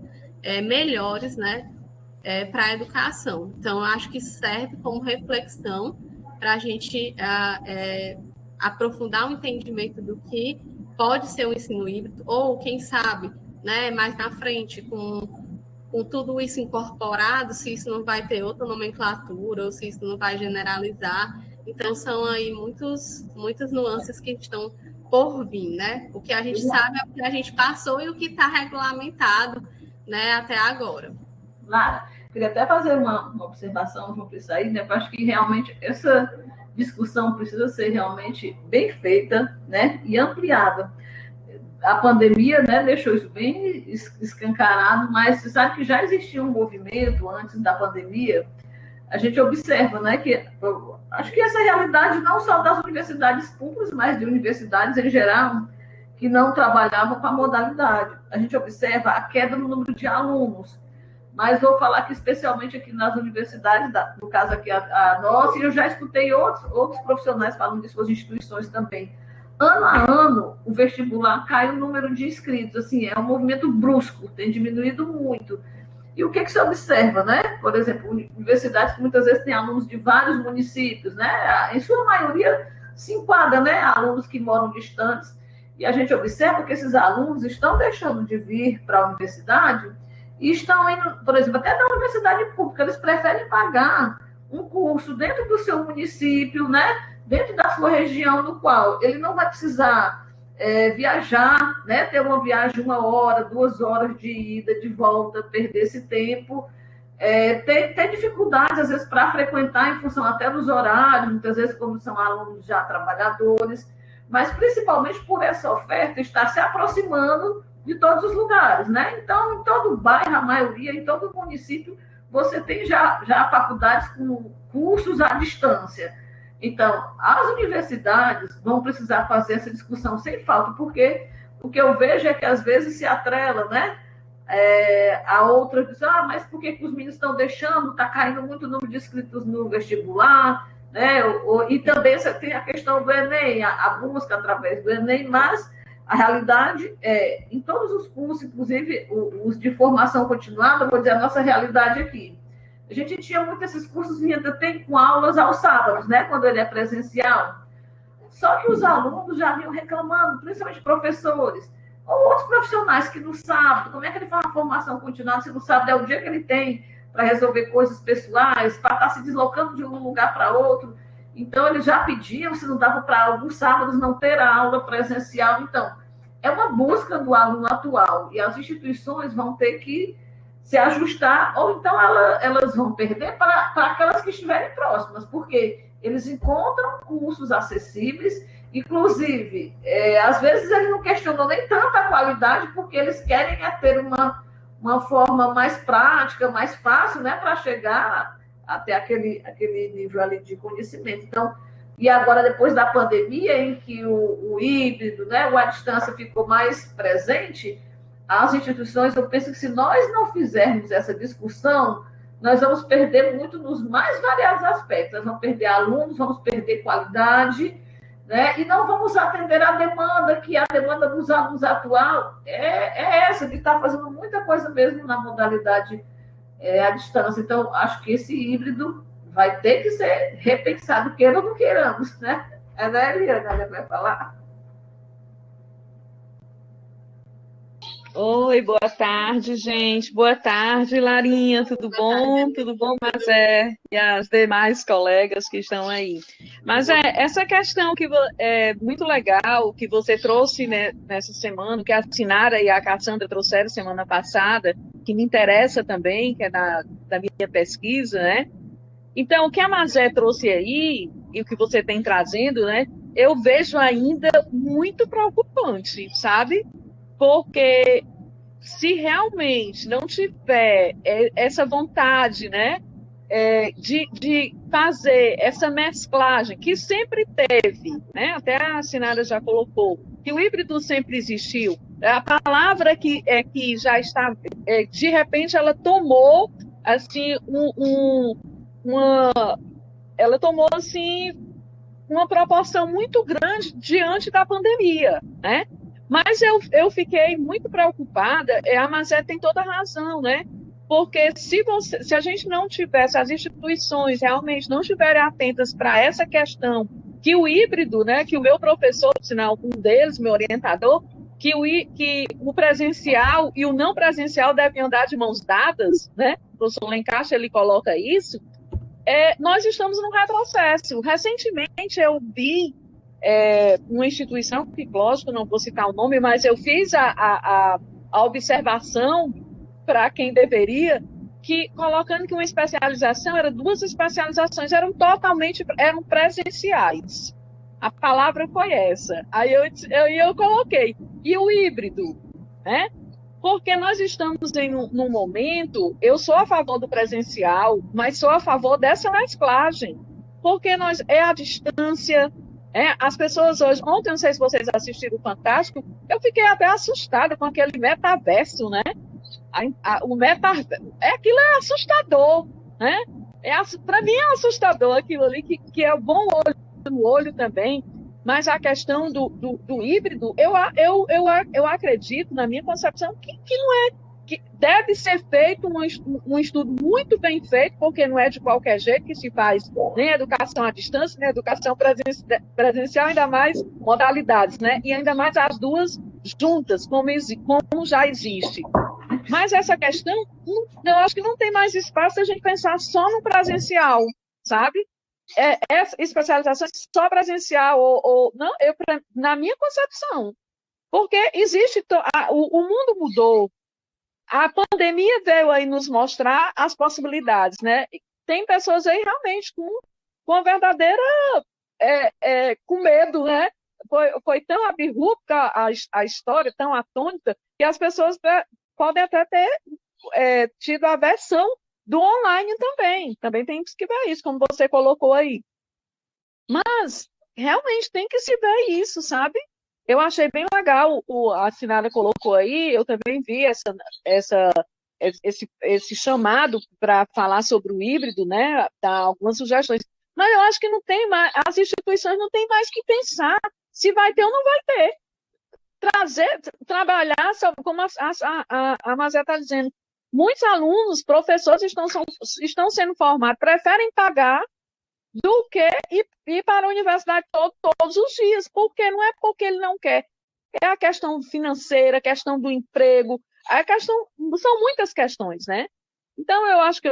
melhores, né? Para a educação. Então, eu acho que serve como reflexão para a gente aprofundar o entendimento do que pode ser o ensino híbrido, ou quem sabe, né, mais na frente, com tudo isso incorporado, se isso não vai ter outra nomenclatura, ou se isso não vai generalizar. Então, são aí muitas nuances que estão por vir, né? O que a gente sabe é o que a gente passou e o que está regulamentado, né, até agora. Lara, queria até fazer uma observação, João Pissaí, né? Eu acho que realmente essa discussão precisa ser realmente bem feita, né, e ampliada. A pandemia, né, deixou isso bem escancarado, mas você sabe que já existia um movimento antes da pandemia. A gente observa, né, que acho que essa realidade não só das universidades públicas, mas de universidades em geral que não trabalhavam com a modalidade. A gente observa a queda no número de alunos, mas vou falar que especialmente aqui nas universidades, no caso aqui a nossa, e eu já escutei outros profissionais falando de suas instituições também. Ano a ano, o vestibular cai o número de inscritos, assim, é um movimento brusco, tem diminuído muito. E o que se observa, né? Por exemplo, universidades que muitas vezes têm alunos de vários municípios, né? Em sua maioria se enquadra, né? Alunos que moram distantes, e a gente observa que esses alunos estão deixando de vir para a universidade e estão indo, por exemplo, até na universidade pública, eles preferem pagar um curso dentro do seu município, né? Dentro da sua região, no qual ele não vai precisar viajar, né? Ter uma viagem 1 hora, 2 horas de ida, de volta, perder esse tempo. Tem dificuldades, às vezes, para frequentar em função até dos horários, muitas vezes, como são alunos já trabalhadores, mas principalmente por essa oferta estar se aproximando de todos os lugares, né? Então, em todo bairro, a maioria, em todo município, você tem já faculdades com cursos à distância. Então, as universidades vão precisar fazer essa discussão sem falta, porque o que eu vejo é que, às vezes, se atrela, né? A outra diz, mas por que os meninos estão deixando? Está caindo muito o número de inscritos no vestibular, né? E também você tem a questão do Enem, a busca através do Enem, mas a realidade em todos os cursos, inclusive os de formação continuada, vou dizer a nossa realidade aqui. A gente tinha muito esses cursos e ainda tem com aulas aos sábados, né? Quando ele é presencial. Só que os alunos já vinham reclamando, principalmente professores, ou outros profissionais que no sábado, como é que ele faz uma formação continuada se no sábado é o dia que ele tem para resolver coisas pessoais, para estar se deslocando de um lugar para outro. Então, eles já pediam se não dava para alguns sábados não ter a aula presencial. Então, é uma busca do aluno atual e as instituições vão ter que se ajustar, ou então elas vão perder para aquelas que estiverem próximas, porque eles encontram cursos acessíveis, inclusive, às vezes eles não questionam nem tanto a qualidade, porque eles querem ter uma forma mais prática, mais fácil, né, para chegar até aquele nível ali de conhecimento. Então, e agora, depois da pandemia, em que o híbrido, né, a distância ficou mais presente, as instituições, eu penso que se nós não fizermos essa discussão, nós vamos perder muito nos mais variados aspectos. Nós vamos perder alunos, vamos perder qualidade, né? E não vamos atender a demanda, que a demanda dos alunos atual é essa, de estar fazendo muita coisa mesmo na modalidade à distância. Então, acho que esse híbrido vai ter que ser repensado, queira ou não queiramos, né? Né, Eliana? Ela vai falar. Oi, boa tarde, gente. Boa tarde, Larinha. Tudo bom? Tudo bom, Mazé? E as demais colegas que estão aí. Mas essa questão que é muito legal, que você trouxe, né, nessa semana, que a Sinara e a Cassandra trouxeram semana passada, que me interessa também, que é da minha pesquisa, né? Então, o que a Mazé trouxe aí, e o que você tem trazendo, né, eu vejo ainda muito preocupante, sabe? Porque se realmente não tiver essa vontade, né, de fazer essa mesclagem, que sempre teve, né? Até a Sinara já colocou, que o híbrido sempre existiu. A palavra que já está, de repente, ela tomou assim ela tomou assim uma proporção muito grande diante da pandemia, né? Mas eu fiquei muito preocupada, a Mazé tem toda a razão, né? Porque se a gente não tivesse, as instituições realmente não estiverem atentas para essa questão, que o híbrido, né, que o meu professor, por sinal, um deles, meu orientador, que o presencial e o não presencial devem andar de mãos dadas, né? O professor Lencastre, ele coloca isso. Nós estamos num retrocesso. Recentemente eu vi uma instituição, que lógico, não vou citar o nome, mas eu fiz a observação para quem deveria, colocando que uma especialização, duas especializações, eram presenciais. A palavra foi essa. Aí eu coloquei. E o híbrido, né? Porque nós estamos num momento, eu sou a favor do presencial, mas sou a favor dessa mesclagem, porque é a distância, as pessoas hoje, ontem, não sei se vocês assistiram o Fantástico, eu fiquei até assustada com aquele metaverso, né? O metaverso, aquilo é assustador, né? Para mim é assustador aquilo ali, que é bom olho no olho também. Mas a questão do híbrido, eu acredito, na minha concepção, que não é, que deve ser feito um estudo muito bem feito, porque não é de qualquer jeito que se faz nem educação à distância, nem educação presencial, ainda mais modalidades, né? E ainda mais as duas juntas, como já existe. Mas essa questão, eu acho que não tem mais espaço a gente pensar só no presencial, sabe? Especialização só presencial, ou não, na minha concepção, porque existe, o mundo mudou, a pandemia veio aí nos mostrar as possibilidades, né? Tem pessoas aí realmente com a verdadeira, com medo, né? Foi tão abrupta a história, tão atônita, que as pessoas podem até ter tido a versão do online também temos que ver isso, como você colocou aí. Mas, realmente, tem que se ver isso, sabe? Eu achei bem legal, a Sinara colocou aí, eu também vi esse chamado para falar sobre o híbrido, né? Dar algumas sugestões. Mas eu acho que não tem mais, as instituições não têm mais que pensar se vai ter ou não vai ter. Trabalhar, como a Mazé está dizendo, muitos alunos, professores estão sendo formados, preferem pagar do que ir para a universidade todos os dias, porque não é porque ele não quer, é a questão financeira, a questão do emprego, são muitas questões, né? Então, eu acho que,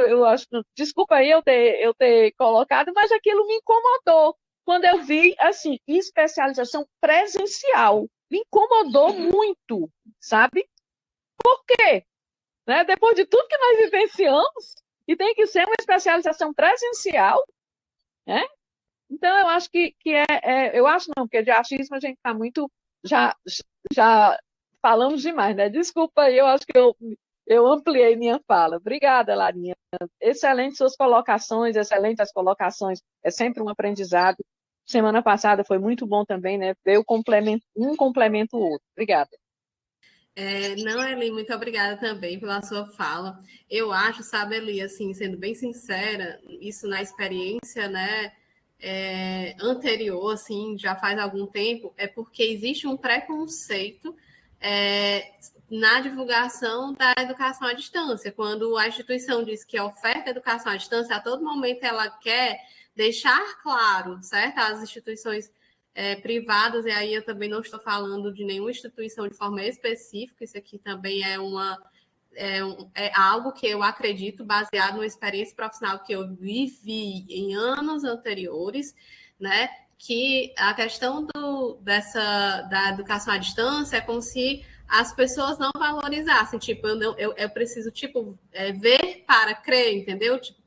desculpa aí eu ter colocado, mas aquilo me incomodou, quando eu vi, assim, especialização presencial, me incomodou muito, sabe? Por quê? Né? Depois de tudo que nós vivenciamos, e tem que ser uma especialização presencial, né? Então, eu acho eu acho não, porque de achismo a gente está muito, já falamos demais, né? Desculpa aí, eu acho que eu ampliei minha fala. Obrigada, Larinha. Excelentes suas colocações, excelentes as colocações, é sempre um aprendizado. Semana passada foi muito bom também, né? Ver um complementa o outro. Obrigada. Não, Eli, muito obrigada também pela sua fala. Eu acho, sabe, Eli, assim, sendo bem sincera, isso na experiência, né, anterior, assim, já faz algum tempo, é porque existe um preconceito na divulgação da educação à distância. Quando a instituição diz que oferta educação à distância, a todo momento ela quer deixar claro, certo? As instituições privadas, e aí eu também não estou falando de nenhuma instituição de forma específica, isso aqui também é algo que eu acredito baseado numa experiência profissional que eu vivi em anos anteriores, né? Que a questão da educação à distância é como se as pessoas não valorizassem, tipo, eu preciso, tipo, ver para crer, entendeu? Tipo,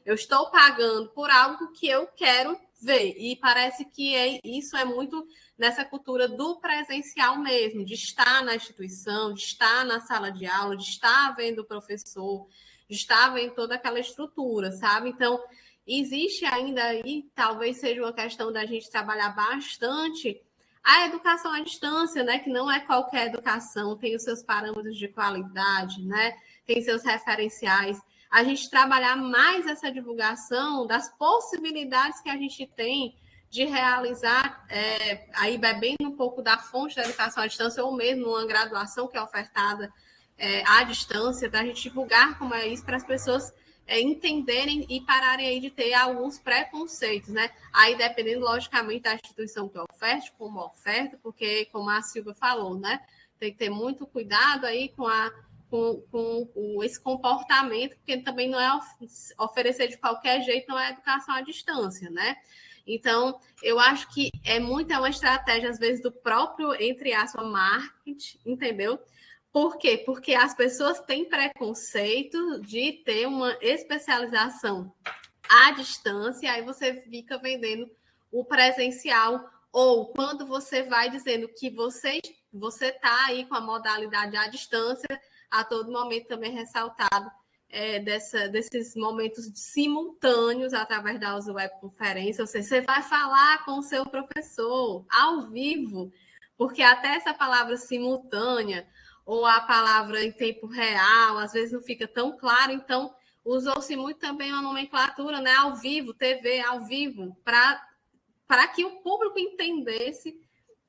eu estou pagando por algo que eu quero ver, e parece que isso é muito nessa cultura do presencial mesmo, de estar na instituição, de estar na sala de aula, de estar vendo o professor. estava em toda aquela estrutura, sabe? Então, existe ainda aí, talvez seja uma questão da gente trabalhar bastante a educação à distância, né? Que não é qualquer educação, tem os seus parâmetros de qualidade, né? Tem seus referenciais. A gente trabalhar mais essa divulgação das possibilidades que a gente tem de realizar, aí bebendo um pouco da fonte da educação à distância, ou mesmo uma graduação que é ofertada à distância, para a gente divulgar como é isso para as pessoas entenderem e pararem aí de ter alguns preconceitos, né? Aí dependendo, logicamente, da instituição que oferte, como oferta, porque, como a Silvia falou, né? Tem que ter muito cuidado aí com esse comportamento, porque também não é oferecer de qualquer jeito, não é educação à distância, né? Então, eu acho que é uma estratégia, às vezes, do próprio, entre aspas, marketing, entendeu? Por quê? Porque as pessoas têm preconceito de ter uma especialização à distância, aí você fica vendendo o presencial, ou quando você vai dizendo que você está aí com a modalidade à distância, a todo momento também ressaltado desses momentos simultâneos através da webconferência, ou seja, você vai falar com o seu professor ao vivo, porque até essa palavra simultânea ou a palavra em tempo real, às vezes não fica tão claro, então usou-se muito também uma nomenclatura, né, ao vivo, TV ao vivo, para que o público entendesse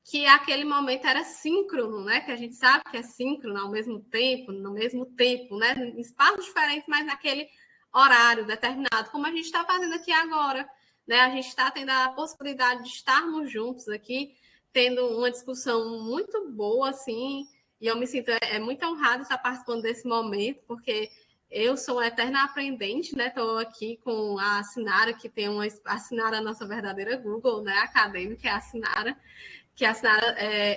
que aquele momento era síncrono, né? Que a gente sabe que é síncrono ao mesmo tempo, no mesmo tempo, né? Em espaços diferentes, mas naquele horário determinado, como a gente está fazendo aqui agora, né? A gente está tendo a possibilidade de estarmos juntos aqui, tendo uma discussão muito boa, assim, e eu me sinto muito honrada de estar participando desse momento, porque eu sou uma eterna aprendente, né? Estou aqui com a Sinara, que tem a Sinara, a nossa verdadeira Google, né? Acadêmica, é a Sinara, que a Sinara,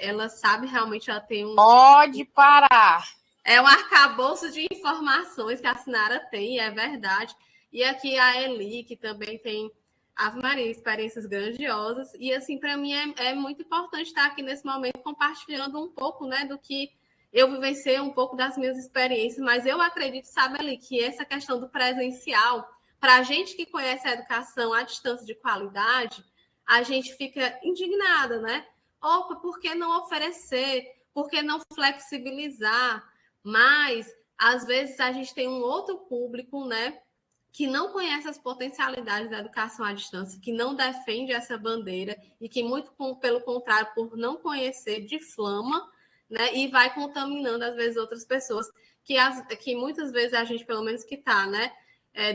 ela sabe realmente, ela tem Pode parar. É um arcabouço de informações que a Sinara tem, é verdade. E aqui a Eli, que também tem, Ave Maria, experiências grandiosas. E, assim, para mim é muito importante estar aqui nesse momento compartilhando um pouco, né, do que eu vivenciei, um pouco das minhas experiências. Mas eu acredito, sabe, Eli, que essa questão do presencial, para a gente que conhece a educação à distância de qualidade, a gente fica indignada, né? Opa, por que não oferecer? Por que não flexibilizar? Mas, às vezes, a gente tem um outro público, né, que não conhece as potencialidades da educação à distância, que não defende essa bandeira e que, muito pelo contrário, por não conhecer, difama, né, e vai contaminando, às vezes, outras pessoas, que muitas vezes a gente, pelo menos que está, né,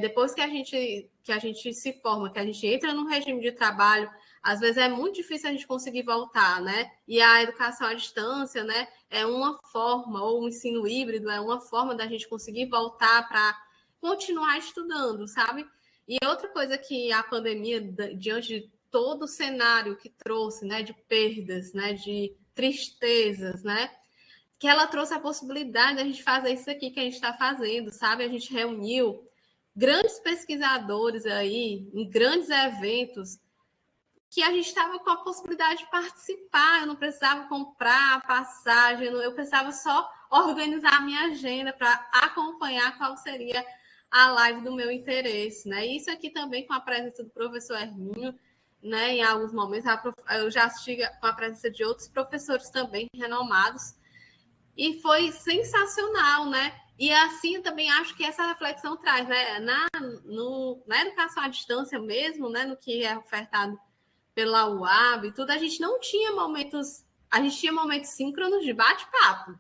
depois que a gente se forma, que a gente entra no regime de trabalho, às vezes é muito difícil a gente conseguir voltar, né? E a educação à distância, né, é uma forma, ou o ensino híbrido é uma forma da gente conseguir voltar para continuar estudando, sabe? E outra coisa que a pandemia, diante de todo o cenário que trouxe, né, de perdas, né, de tristezas, né, que ela trouxe a possibilidade da gente fazer isso aqui que a gente está fazendo, sabe? A gente reuniu grandes pesquisadores aí, em grandes eventos, que a gente estava com a possibilidade de participar, eu não precisava comprar a passagem, eu precisava só organizar a minha agenda para acompanhar qual seria a live do meu interesse, né? Isso aqui também com a presença do professor Hermínio, né? Em alguns momentos eu já assisti com a presença de outros professores também renomados, e foi sensacional, né? E assim eu também acho que essa reflexão traz, né? Na educação à distância mesmo, né? No que é ofertado pela UAB e tudo, a gente tinha momentos síncronos de bate-papo,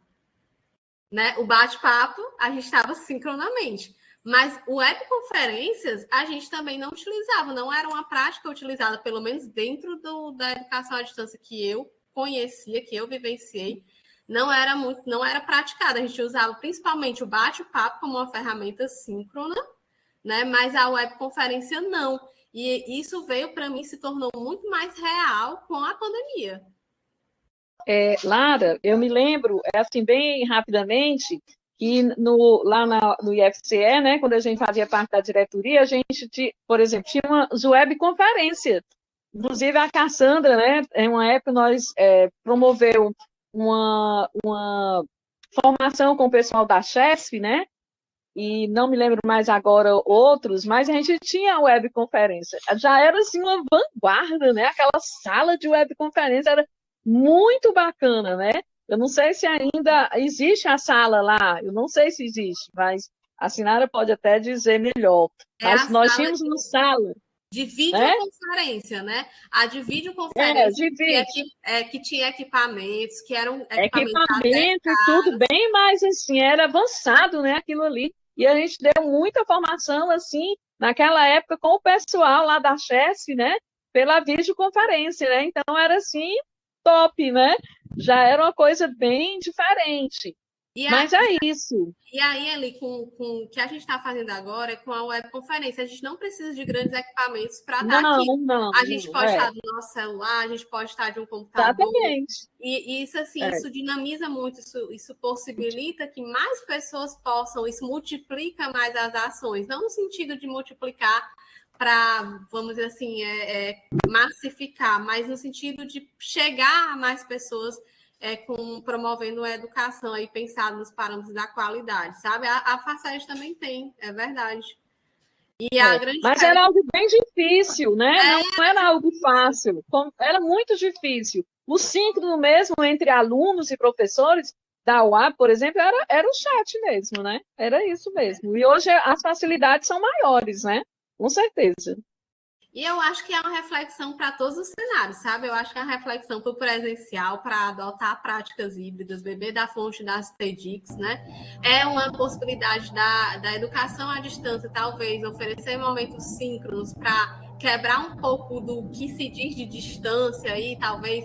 né? O bate-papo a gente estava sincronamente, mas o webconferências a gente também não utilizava, não era uma prática utilizada, pelo menos dentro da educação à distância que eu conhecia, que eu vivenciei, não era praticada. A gente usava principalmente o bate-papo como uma ferramenta síncrona, né? Mas a webconferência não. E isso veio, para mim, se tornou muito mais real com a pandemia. Lara, eu me lembro, assim, bem rapidamente, que lá no IFCE, né, quando a gente fazia parte da diretoria, a gente, por exemplo, tinha umas webconferências. Inclusive, a Cassandra, né, em uma época, nós promoveu uma formação com o pessoal da CHESF, né, e não me lembro mais agora outros, mas a gente tinha webconferência. Já era assim uma vanguarda, né? Aquela sala de webconferência era muito bacana, né? Eu não sei se ainda existe a sala lá, eu não sei se existe, mas a Sinara pode até dizer melhor. Mas nós tínhamos uma sala de videoconferência, né? A de videoconferência que tinha equipamentos, que eram equipamento e tudo bem, mas assim, era avançado, né? Aquilo ali. E a gente deu muita formação, assim, naquela época, com o pessoal lá da Chesf, né? Pela videoconferência, né? Então era assim, top, né? Já era uma coisa bem diferente. Mas é isso. E aí, ali, com o que a gente está fazendo agora, é com a webconferência. A gente não precisa de grandes equipamentos para estar aqui. A gente pode estar do nosso celular, a gente pode estar de um computador. Exatamente. E isso, assim, isso dinamiza muito, isso possibilita que mais pessoas possam, isso multiplica mais as ações. Não no sentido de multiplicar para, vamos dizer assim, massificar, mas no sentido de chegar a mais pessoas promovendo a educação aí pensado nos parâmetros da qualidade, sabe? A Faced também tem, é verdade. E a grande mas era algo bem difícil, né? Não era algo fácil, era muito difícil. O síncrono mesmo entre alunos e professores da UAB, por exemplo, era o chat mesmo, né? Era isso mesmo. E hoje as facilidades são maiores, né? Com certeza. E eu acho que é uma reflexão para todos os cenários, sabe? Eu acho que é uma reflexão para o presencial, para adotar práticas híbridas, beber da fonte das TEDx, né? É uma possibilidade da educação à distância, talvez, oferecer momentos síncronos para quebrar um pouco do que se diz de distância e talvez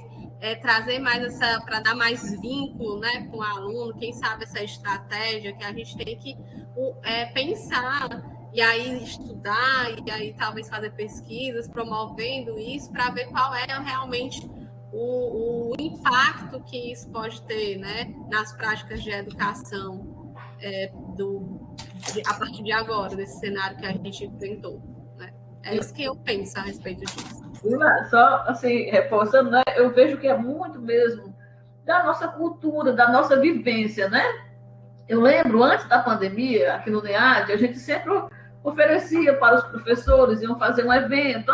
trazer mais para dar mais vínculo, né, com o aluno, quem sabe essa estratégia que a gente tem que pensar e aí estudar, e aí talvez fazer pesquisas, promovendo isso, para ver qual é realmente o impacto que isso pode ter, né, nas práticas de educação a partir de agora, desse cenário que a gente enfrentou. Né? É isso que eu penso a respeito disso. Só, assim, reforçando, né, eu vejo que é muito mesmo da nossa cultura, da nossa vivência, né? Eu lembro, antes da pandemia, aqui no NEAD, a gente sempre oferecia para os professores, iam fazer um evento.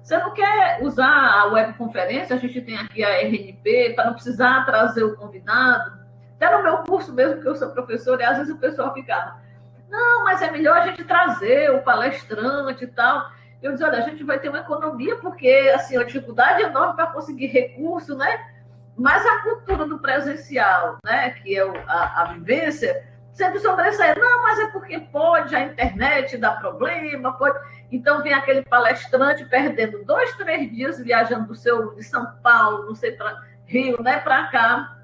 Você não quer usar a webconferência? A gente tem aqui a RNP, para não precisar trazer o convidado. Até no meu curso mesmo, que eu sou professora, e às vezes o pessoal ficava, não, mas é melhor a gente trazer o palestrante e tal. Eu disse, olha, a gente vai ter uma economia, porque assim, a dificuldade é enorme para conseguir recurso, né? Mas a cultura do presencial, né, que é a vivência, sempre sobressair. Não, mas é porque pode, a internet dá problema, pode. Então vem aquele palestrante perdendo 2, 3 dias viajando de São Paulo, não sei, para Rio, né, para cá.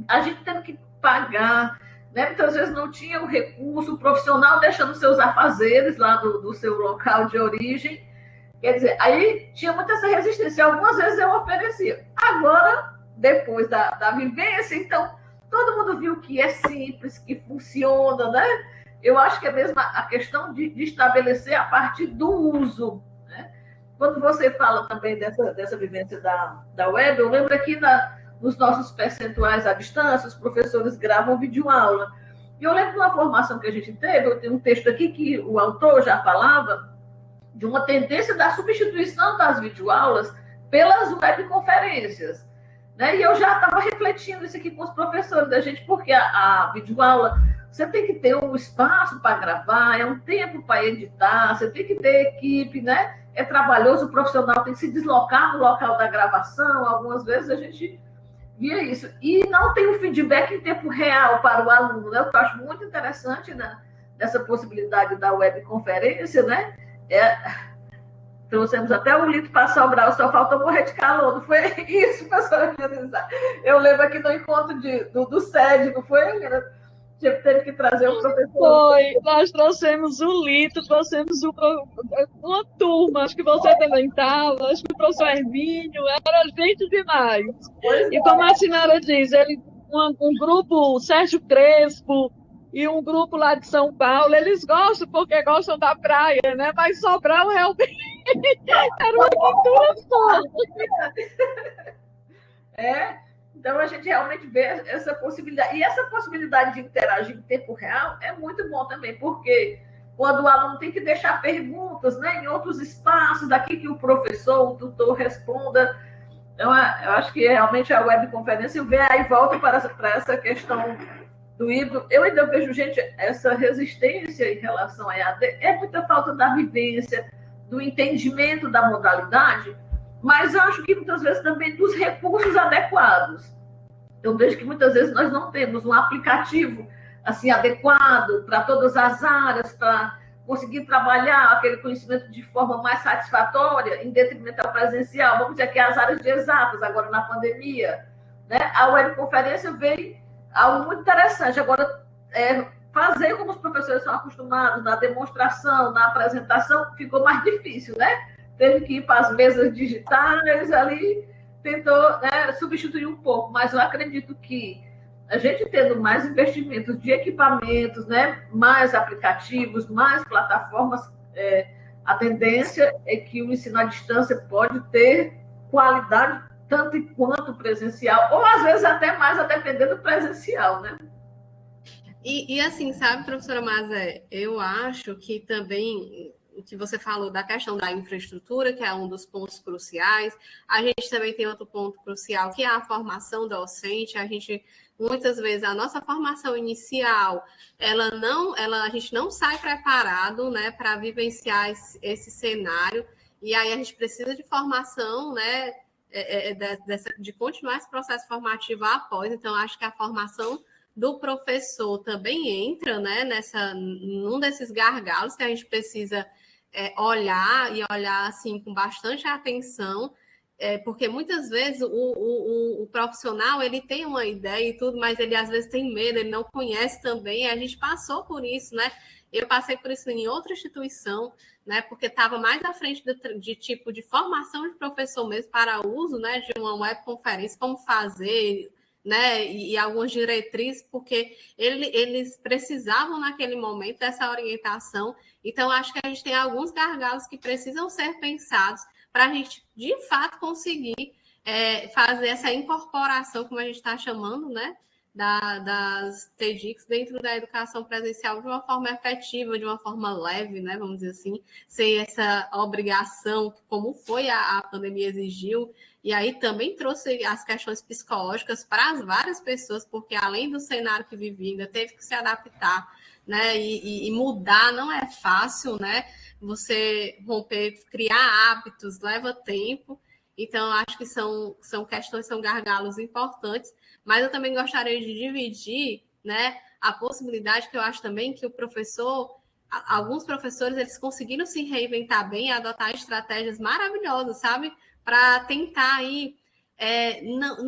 A gente tendo que pagar, né? Muitas vezes não tinha o recurso, o profissional deixando seus afazeres lá do seu local de origem. Quer dizer, aí tinha muita essa resistência. Algumas vezes eu oferecia. Agora, depois da vivência, então, todo mundo viu que é simples, que funciona, né? Eu acho que é mesmo a questão de estabelecer a partir do uso. Né? Quando você fala também dessa vivência da web, eu lembro aqui nos nossos percentuais à distância, os professores gravam videoaula. E eu lembro de uma formação que a gente teve, eu tenho um texto aqui que o autor já falava, de uma tendência da substituição das videoaulas pelas webconferências. Né? E eu já estava refletindo isso aqui com os professores da gente, porque a videoaula, você tem que ter um espaço para gravar, é um tempo para editar, você tem que ter equipe, né? É trabalhoso, o profissional tem que se deslocar no local da gravação, algumas vezes a gente via isso. E não tem o feedback em tempo real para o aluno, né? O que eu acho muito interessante, né? Dessa possibilidade da webconferência, né? Trouxemos até o litro para Sobral, só falta morrer de calor, não foi isso, professora Janisa? Eu lembro aqui no encontro do SED, não foi, Helena? Teve que trazer o professor. Foi, nós trouxemos o litro, trouxemos uma turma, acho que você também estava, acho que o professor Hermínio, era gente demais. E como a senhora diz, um grupo, Sérgio Crespo, e um grupo lá de São Paulo, eles gostam porque gostam da praia, né? Mas Sobral realmente era uma cultura forte. Então, a gente realmente vê essa possibilidade. E essa possibilidade de interagir em tempo real é muito bom também, porque quando o aluno tem que deixar perguntas, né, em outros espaços, daqui que o professor, o tutor responda. Então, eu acho que realmente a webconferência vem aí volta para essa questão do híbrido. Eu ainda vejo, gente, essa resistência em relação à EAD, é muita falta da vivência, do entendimento da modalidade, mas eu acho que muitas vezes também dos recursos adequados. Eu vejo que muitas vezes nós não temos um aplicativo assim adequado para todas as áreas, para conseguir trabalhar aquele conhecimento de forma mais satisfatória, em detrimento ao presencial. Vamos dizer que as áreas de exatas, agora na pandemia, né? A webconferência veio algo muito interessante. Agora, fazer como os professores são acostumados, na demonstração, na apresentação, ficou mais difícil, né? Teve que ir para as mesas digitais ali, tentou, né, substituir um pouco, mas eu acredito que a gente tendo mais investimentos de equipamentos, né, mais aplicativos, mais plataformas, a tendência é que o ensino à distância pode ter qualidade tanto quanto presencial, ou às vezes até mais, a depender do presencial, né? E assim, sabe, professora Mazé, eu acho que também o que você falou da questão da infraestrutura, que é um dos pontos cruciais, a gente também tem outro ponto crucial, que é a formação docente. A gente, muitas vezes, a nossa formação inicial, a gente não sai preparado, né, para vivenciar esse cenário, e aí a gente precisa de formação, né, de continuar esse processo formativo após. Então, acho que a formação do professor também entra, né, num desses gargalos que a gente precisa olhar assim com bastante atenção, porque muitas vezes o profissional ele tem uma ideia e tudo, mas ele às vezes tem medo, ele não conhece também. A gente passou por isso, né? Eu passei por isso em outra instituição, né? Porque estava mais à frente de tipo de formação de professor mesmo para uso, né, de uma webconferência, como fazer, né, e algumas diretrizes, porque eles precisavam naquele momento dessa orientação. Então, acho que a gente tem alguns gargalos que precisam ser pensados para a gente, de fato, conseguir fazer essa incorporação, como a gente está chamando, né, das TEDx dentro da educação presencial de uma forma efetiva, de uma forma leve, né, vamos dizer assim, sem essa obrigação, como foi a pandemia exigiu. E aí também trouxe as questões psicológicas para as várias pessoas, porque além do cenário que vivia, ainda teve que se adaptar, né? E mudar não é fácil, né? Você romper, criar hábitos, leva tempo. Então, acho que são questões, são gargalos importantes, mas eu também gostaria de dividir, né, a possibilidade que eu acho também que o professor, alguns professores, eles conseguiram se reinventar bem e adotar estratégias maravilhosas, sabe? Para tentar aí,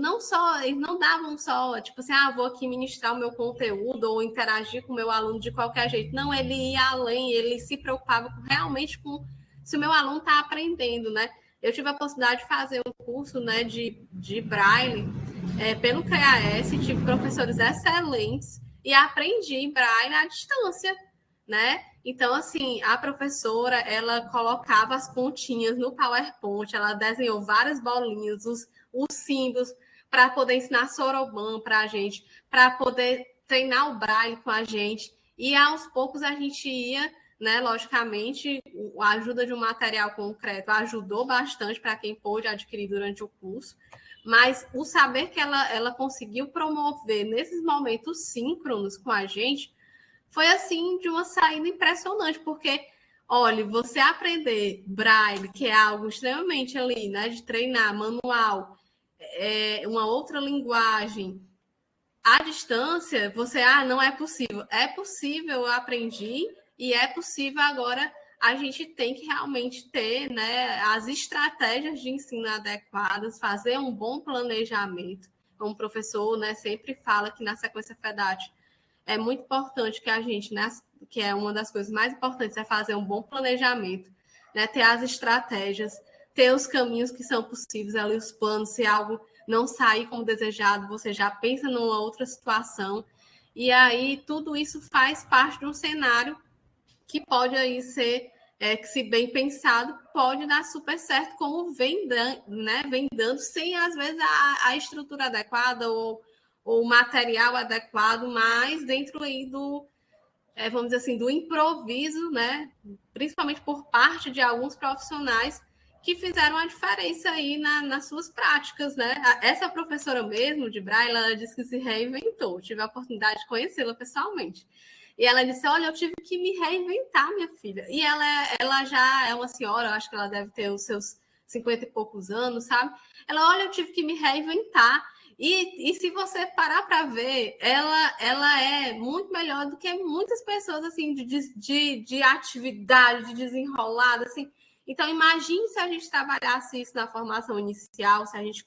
não só, eles não davam só, tipo assim, vou aqui ministrar o meu conteúdo ou interagir com o meu aluno de qualquer jeito. Não, ele ia além, ele se preocupava realmente com se o meu aluno está aprendendo, né? Eu tive a possibilidade de fazer um curso, né, de Braille pelo CREAS, tive professores excelentes e aprendi Braille à distância, né? Então, assim, a professora, ela colocava as pontinhas no PowerPoint, ela desenhou várias bolinhas, os símbolos, para poder ensinar Soroban para a gente, para poder treinar o Braille com a gente. E, aos poucos, a gente ia, né, logicamente, a ajuda de um material concreto ajudou bastante para quem pôde adquirir durante o curso, mas o saber que ela conseguiu promover nesses momentos síncronos com a gente foi, assim, de uma saída impressionante, porque, olha, você aprender Braille, que é algo extremamente ali, né, de treinar, manual, uma outra linguagem, à distância, você, não é possível. É possível, eu aprendi, e é possível agora, a gente tem que realmente ter, né, as estratégias de ensino adequadas, fazer um bom planejamento. Como o professor, né, sempre fala que na sequência FEDAT, é muito importante que a gente, né, que é uma das coisas mais importantes, é fazer um bom planejamento, né, ter as estratégias, ter os caminhos que são possíveis ali, os planos, se algo não sair como desejado, você já pensa numa outra situação, e aí tudo isso faz parte de um cenário que pode aí ser que, se bem pensado, pode dar super certo, como vem dando, sem, às vezes, a estrutura adequada ou o material adequado, mas dentro aí do, vamos dizer assim, do improviso, né? Principalmente por parte de alguns profissionais que fizeram a diferença aí nas suas práticas, né? Essa professora mesmo de Braille, ela disse que se reinventou. Tive a oportunidade de conhecê-la pessoalmente. E ela disse, olha, eu tive que me reinventar, minha filha. E ela já é uma senhora, eu acho que ela deve ter os seus 50 e poucos anos, sabe? Ela, olha, eu tive que me reinventar. E se você parar para ver, ela é muito melhor do que muitas pessoas, assim, de atividade, de desenrolada, assim. Então, imagine se a gente trabalhasse isso na formação inicial, se a gente,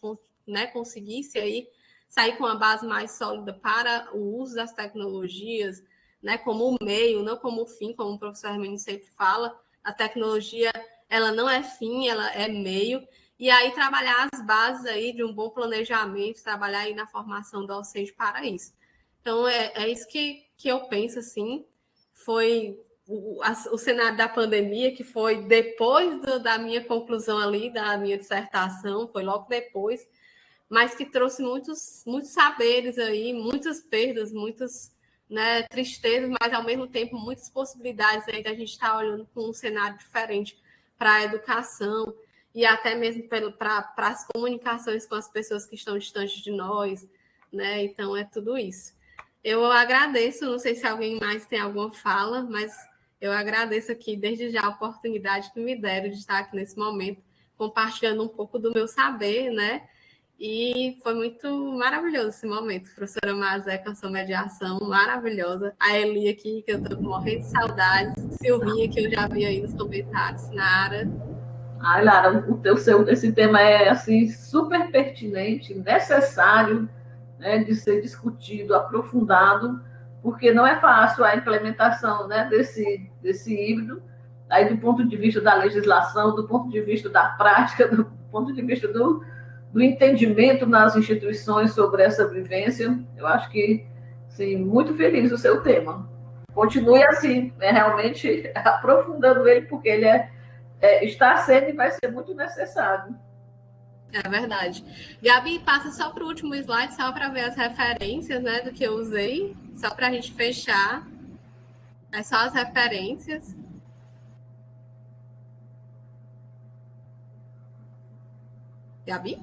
né, conseguisse aí sair com uma base mais sólida para o uso das tecnologias, né, como o meio, não como o fim, como o professor Hermínio sempre fala. A tecnologia, ela não é fim, ela é meio. E aí trabalhar as bases aí de um bom planejamento, trabalhar aí na formação docente para isso. Então, é isso que eu penso, assim. Foi o cenário da pandemia, que foi depois da minha conclusão ali, da minha dissertação, foi logo depois, mas que trouxe muitos saberes aí, muitas perdas, muitas, né, tristezas, mas ao mesmo tempo muitas possibilidades aí da gente estar olhando com um cenário diferente para a educação e até mesmo para as comunicações com as pessoas que estão distantes de nós, né? Então é tudo isso. Eu agradeço, não sei se alguém mais tem alguma fala, mas eu agradeço aqui desde já a oportunidade que me deram de estar aqui nesse momento, compartilhando um pouco do meu saber, né? E foi muito maravilhoso esse momento. Professora Mazé, com a sua mediação maravilhosa. A Eli aqui, que eu estou morrendo de saudades. Silvinha, que eu já vi aí nos comentários. Nara. Ai, Lara, esse tema é assim, super pertinente, necessário, né, de ser discutido, aprofundado, porque não é fácil a implementação, né, desse híbrido, aí do ponto de vista da legislação, do ponto de vista da prática, do ponto de vista do entendimento nas instituições sobre essa vivência. Eu acho que, sim, muito feliz o seu tema. Continue assim, né, realmente aprofundando ele, porque ele está sendo e vai ser muito necessário. É verdade. Gabi, passa só para o último slide, só para ver as referências, né, do que eu usei, só para a gente fechar. É só as referências. Gabi?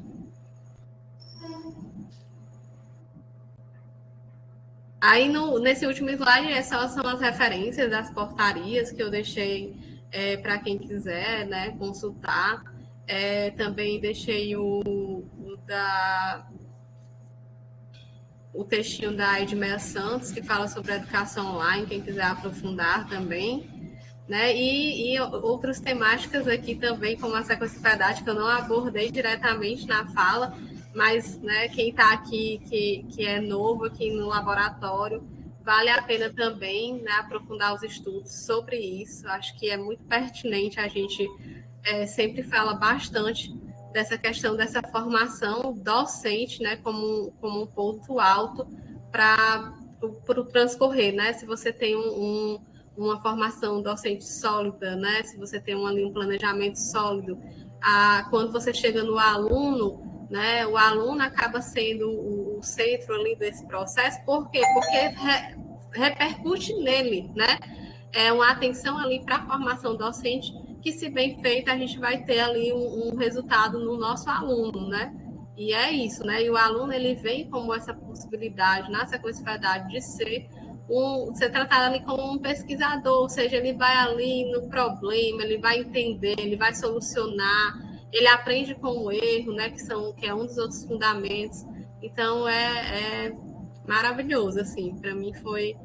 Aí, nesse último slide, são as referências das portarias que eu deixei para quem quiser, né, consultar. Também deixei o textinho da Edmeia Santos, que fala sobre a educação online, quem quiser aprofundar também, né? E outras temáticas aqui também, como a sequencialidade, que eu não abordei diretamente na fala, mas, né, quem está aqui, que é novo aqui no laboratório, vale a pena também, né, aprofundar os estudos sobre isso. Acho que é muito pertinente, a gente sempre fala bastante dessa questão dessa formação docente, né, como um ponto alto para o transcorrer, né? Se você tem uma formação docente sólida, né? Se você tem um planejamento sólido, quando você chega no aluno, né, o aluno acaba sendo o centro ali desse processo. Por quê? Porque repercute nele, né? É uma atenção ali para a formação docente, que, se bem feita, a gente vai ter ali um resultado no nosso aluno, né? E é isso, né? E o aluno, ele vem como essa possibilidade, na sequencialidade, de ser tratado ali como um pesquisador, ou seja, ele vai ali no problema, ele vai entender, ele vai solucionar, ele aprende com o erro, né? Que é um dos outros fundamentos. Então, é maravilhoso, assim. Para mim foi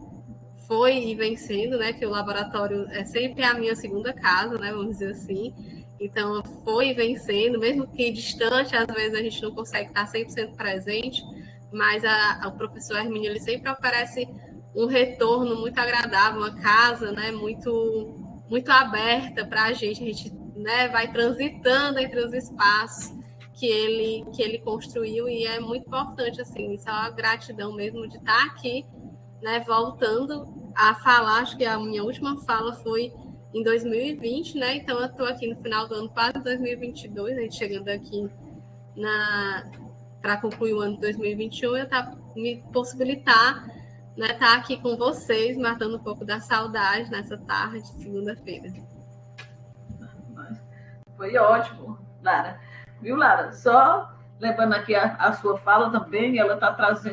e vem sendo, né, que o laboratório é sempre a minha segunda casa, né, vamos dizer assim. Então, foi e vem sendo, mesmo que distante, às vezes a gente não consegue estar 100% presente, mas o professor Hermínio, ele sempre oferece um retorno muito agradável, uma casa, né, muito, muito aberta para a gente, né, vai transitando entre os espaços que ele construiu, e é muito importante, assim, só a gratidão mesmo de estar aqui, né, voltando a falar. Acho que a minha última fala foi em 2020, né? Então, eu estou aqui no final do ano, quase 2022, a gente chegando aqui para concluir o ano de 2021, eu me possibilitar, né, estar aqui com vocês, matando um pouco da saudade nessa tarde, segunda-feira. Foi ótimo, Lara. Viu, Lara? Só lembrando aqui a sua fala também, ela traz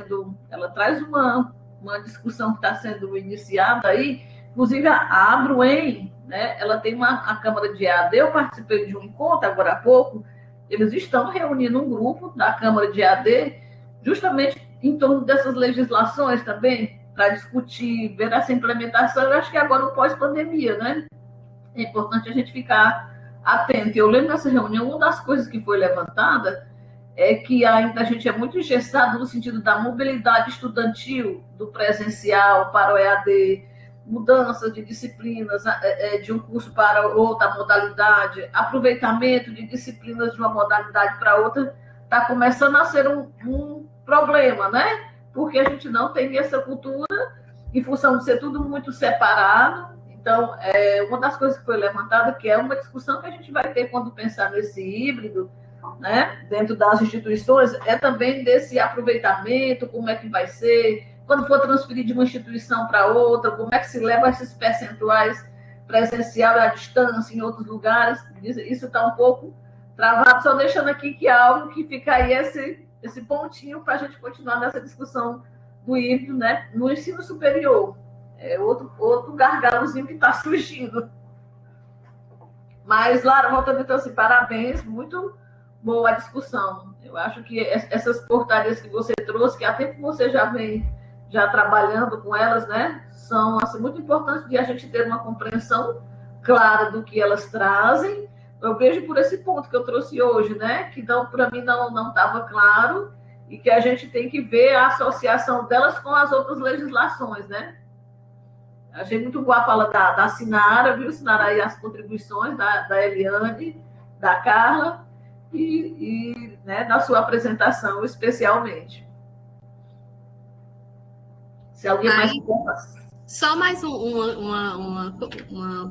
uma discussão que está sendo iniciada aí, inclusive a Abruen, né, ela tem a Câmara de EAD, eu participei de um encontro agora há pouco, eles estão reunindo um grupo da Câmara de EAD, justamente em torno dessas legislações também, para discutir, ver essa implementação, eu acho que agora no pós-pandemia, né? É importante a gente ficar atento. Eu lembro dessa reunião, uma das coisas que foi levantada é que ainda a gente é muito engessado no sentido da mobilidade estudantil do presencial para o EAD, mudanças de disciplinas de um curso para outra modalidade, aproveitamento de disciplinas de uma modalidade para outra, está começando a ser um problema, né? Porque a gente não tem essa cultura, em função de ser tudo muito separado. Então, uma das coisas que foi levantada, que é uma discussão que a gente vai ter quando pensar nesse híbrido, né, dentro das instituições, é também desse aproveitamento, como é que vai ser, quando for transferir de uma instituição para outra, como é que se leva esses percentuais presencial e à distância em outros lugares. Isso está um pouco travado, só deixando aqui que é algo que fica aí esse pontinho para a gente continuar nessa discussão do híbrido, né, no ensino superior. É outro gargalozinho que está surgindo. Mas, Lara, voltando então assim, parabéns, muito boa a discussão. Eu acho que essas portarias que você trouxe, que há tempo você já vem trabalhando com elas, né, são assim, muito importantes de a gente ter uma compreensão clara do que elas trazem. Eu vejo por esse ponto que eu trouxe hoje, né, que para mim não estava claro e que a gente tem que ver a associação delas com as outras legislações, né. Achei muito boa a fala da Sinara, viu, Sinara, aí as contribuições da Eliane, da Carla e né, da sua apresentação, especialmente. Se alguém mais... Só mais uma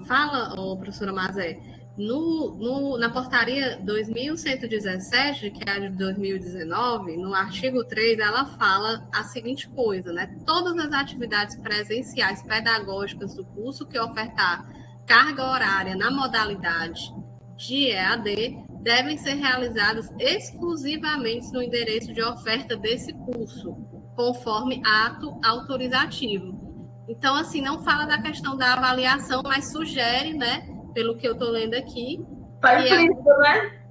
fala, professora Mazé. Na portaria 2117, que é a de 2019, no artigo 3, ela fala a seguinte coisa, né? Todas as atividades presenciais pedagógicas do curso que ofertar carga horária na modalidade de EAD devem ser realizadas exclusivamente no endereço de oferta desse curso, conforme ato autorizativo. Então, assim, não fala da questão da avaliação, mas sugere, né? Pelo que eu estou lendo aqui. Está implícito, né?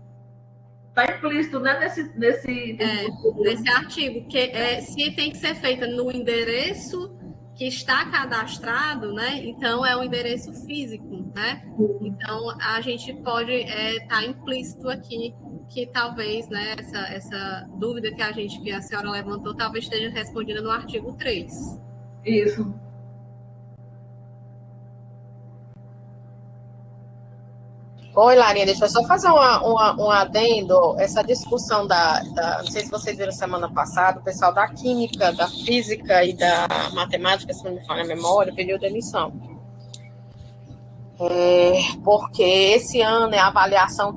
Está implícito, né? Nesse artigo, que se tem que ser feita no endereço que está cadastrado, né? Então, é um endereço físico, né? Então, a gente pode estar implícito aqui que talvez, né, essa dúvida que a senhora levantou, talvez esteja respondida no artigo 3. Isso. Oi, Larinha, deixa eu só fazer um adendo. Essa discussão não sei se vocês viram semana passada, o pessoal da química, da física e da matemática, se não me falha a memória, pediu demissão. Porque esse ano a avaliação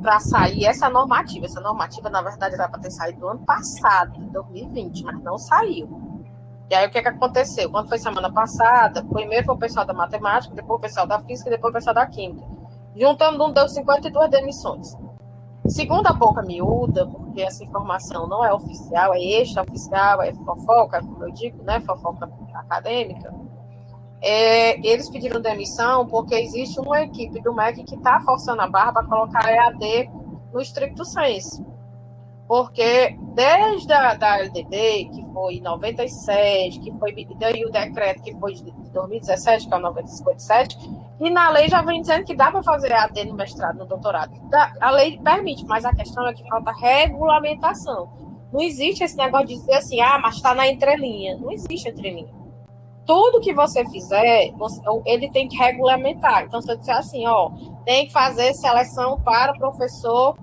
para sair essa normativa. Essa normativa, na verdade, era para ter saído do ano passado, em 2020, mas não saiu. E aí, o que aconteceu? Quando foi semana passada, primeiro foi o pessoal da matemática, depois o pessoal da física e depois o pessoal da química. Juntando, deu 52 demissões. Segundo a boca miúda, porque essa informação não é oficial, é extraoficial, é fofoca, como eu digo, né, fofoca acadêmica, eles pediram demissão porque existe uma equipe do MEC que está forçando a barra para colocar EAD no stricto sensu. Porque desde da LDB, que foi em 97, que foi daí o decreto que foi de 2017, que é o 957, e na lei já vem dizendo que dá para fazer EAD no mestrado, no doutorado. A lei permite, mas a questão é que falta regulamentação. Não existe esse negócio de dizer assim, mas está na entrelinha. Não existe entrelinha. Tudo que você fizer, ele tem que regulamentar. Então, se eu disser assim, tem que fazer seleção para professor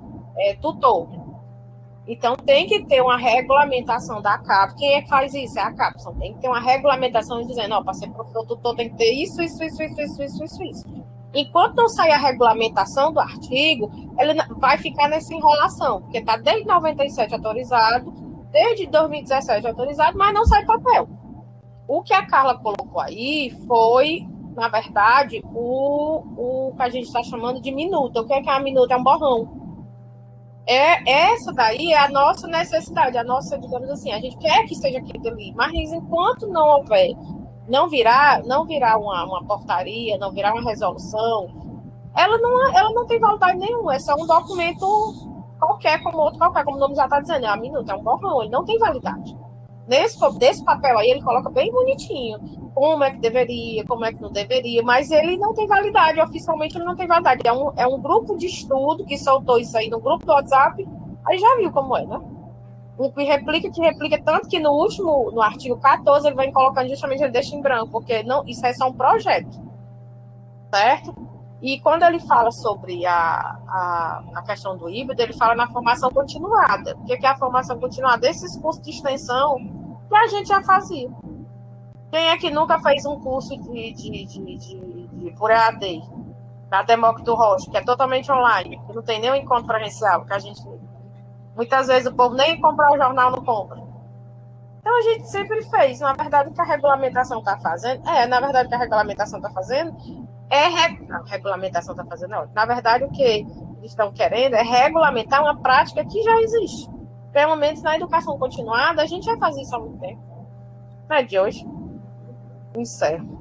tutor. Então, tem que ter uma regulamentação da CAP. Quem é que faz isso? É a CAP. Tem que ter uma regulamentação dizendo, para ser professor tutor tem que ter isso. Enquanto não sair a regulamentação do artigo, ele vai ficar nessa enrolação, porque está desde 97 autorizado, desde 2017 autorizado, mas não sai papel. O que a Carla colocou aí foi, na verdade, o que a gente está chamando de minuta. O que é a minuta? É um borrão. Essa daí é a nossa necessidade, a nossa, digamos assim, a gente quer que esteja aqui ali, mas enquanto não houver, não virar uma portaria, não virar uma resolução, ela não tem validade nenhuma, é só um documento qualquer, como outro qualquer, como o nome já está dizendo, é a minuta, é um borrão, ele não tem validade. Desse papel aí, ele coloca bem bonitinho como é que deveria, como é que não deveria, mas ele não tem validade, oficialmente ele não tem validade. É um grupo de estudo que soltou isso aí no grupo do WhatsApp, aí já viu como é, né? O que replica, tanto que no artigo 14, ele vem colocando justamente, ele deixa em branco, porque não, isso é só um projeto, certo? E quando ele fala sobre a questão do híbrido, ele fala na formação continuada. O que é a formação continuada? Esses cursos de extensão que a gente já fazia. Quem é que nunca fez um curso por EAD? Da Demócrito Rocha, que é totalmente online, que não tem nenhum encontro presencial, que a gente... Muitas vezes o povo nem comprar o jornal não compra. Então a gente sempre fez. Na verdade, o que a regulamentação está fazendo... Não, regulamentação está fazendo, não. Na verdade, o que eles estão querendo é regulamentar uma prática que já existe. Pelo menos na educação continuada, a gente já faz isso há muito tempo. Não é de hoje. Encerro.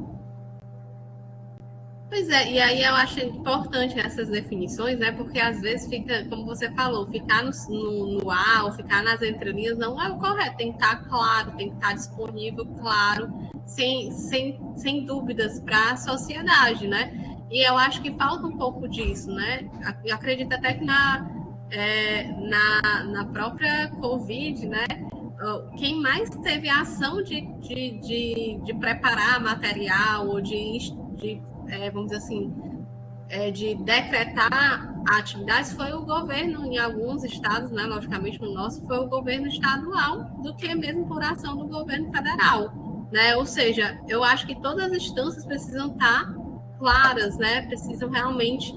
Pois é, e aí eu acho importante essas definições, né? Porque às vezes fica, como você falou, ficar no ar ou ficar nas entrelinhas não é o correto. Tem que estar claro, tem que estar disponível, claro, sem dúvidas para a sociedade, né? E eu acho que falta um pouco disso, né? Eu acredito até que na própria Covid, né? Quem mais teve a ação de preparar material ou vamos dizer assim, de decretar atividades foi o governo, em alguns estados, né, logicamente no nosso, foi o governo estadual, do que mesmo por ação do governo federal. Né? Ou seja, eu acho que todas as instâncias precisam estar claras, né? Precisam realmente,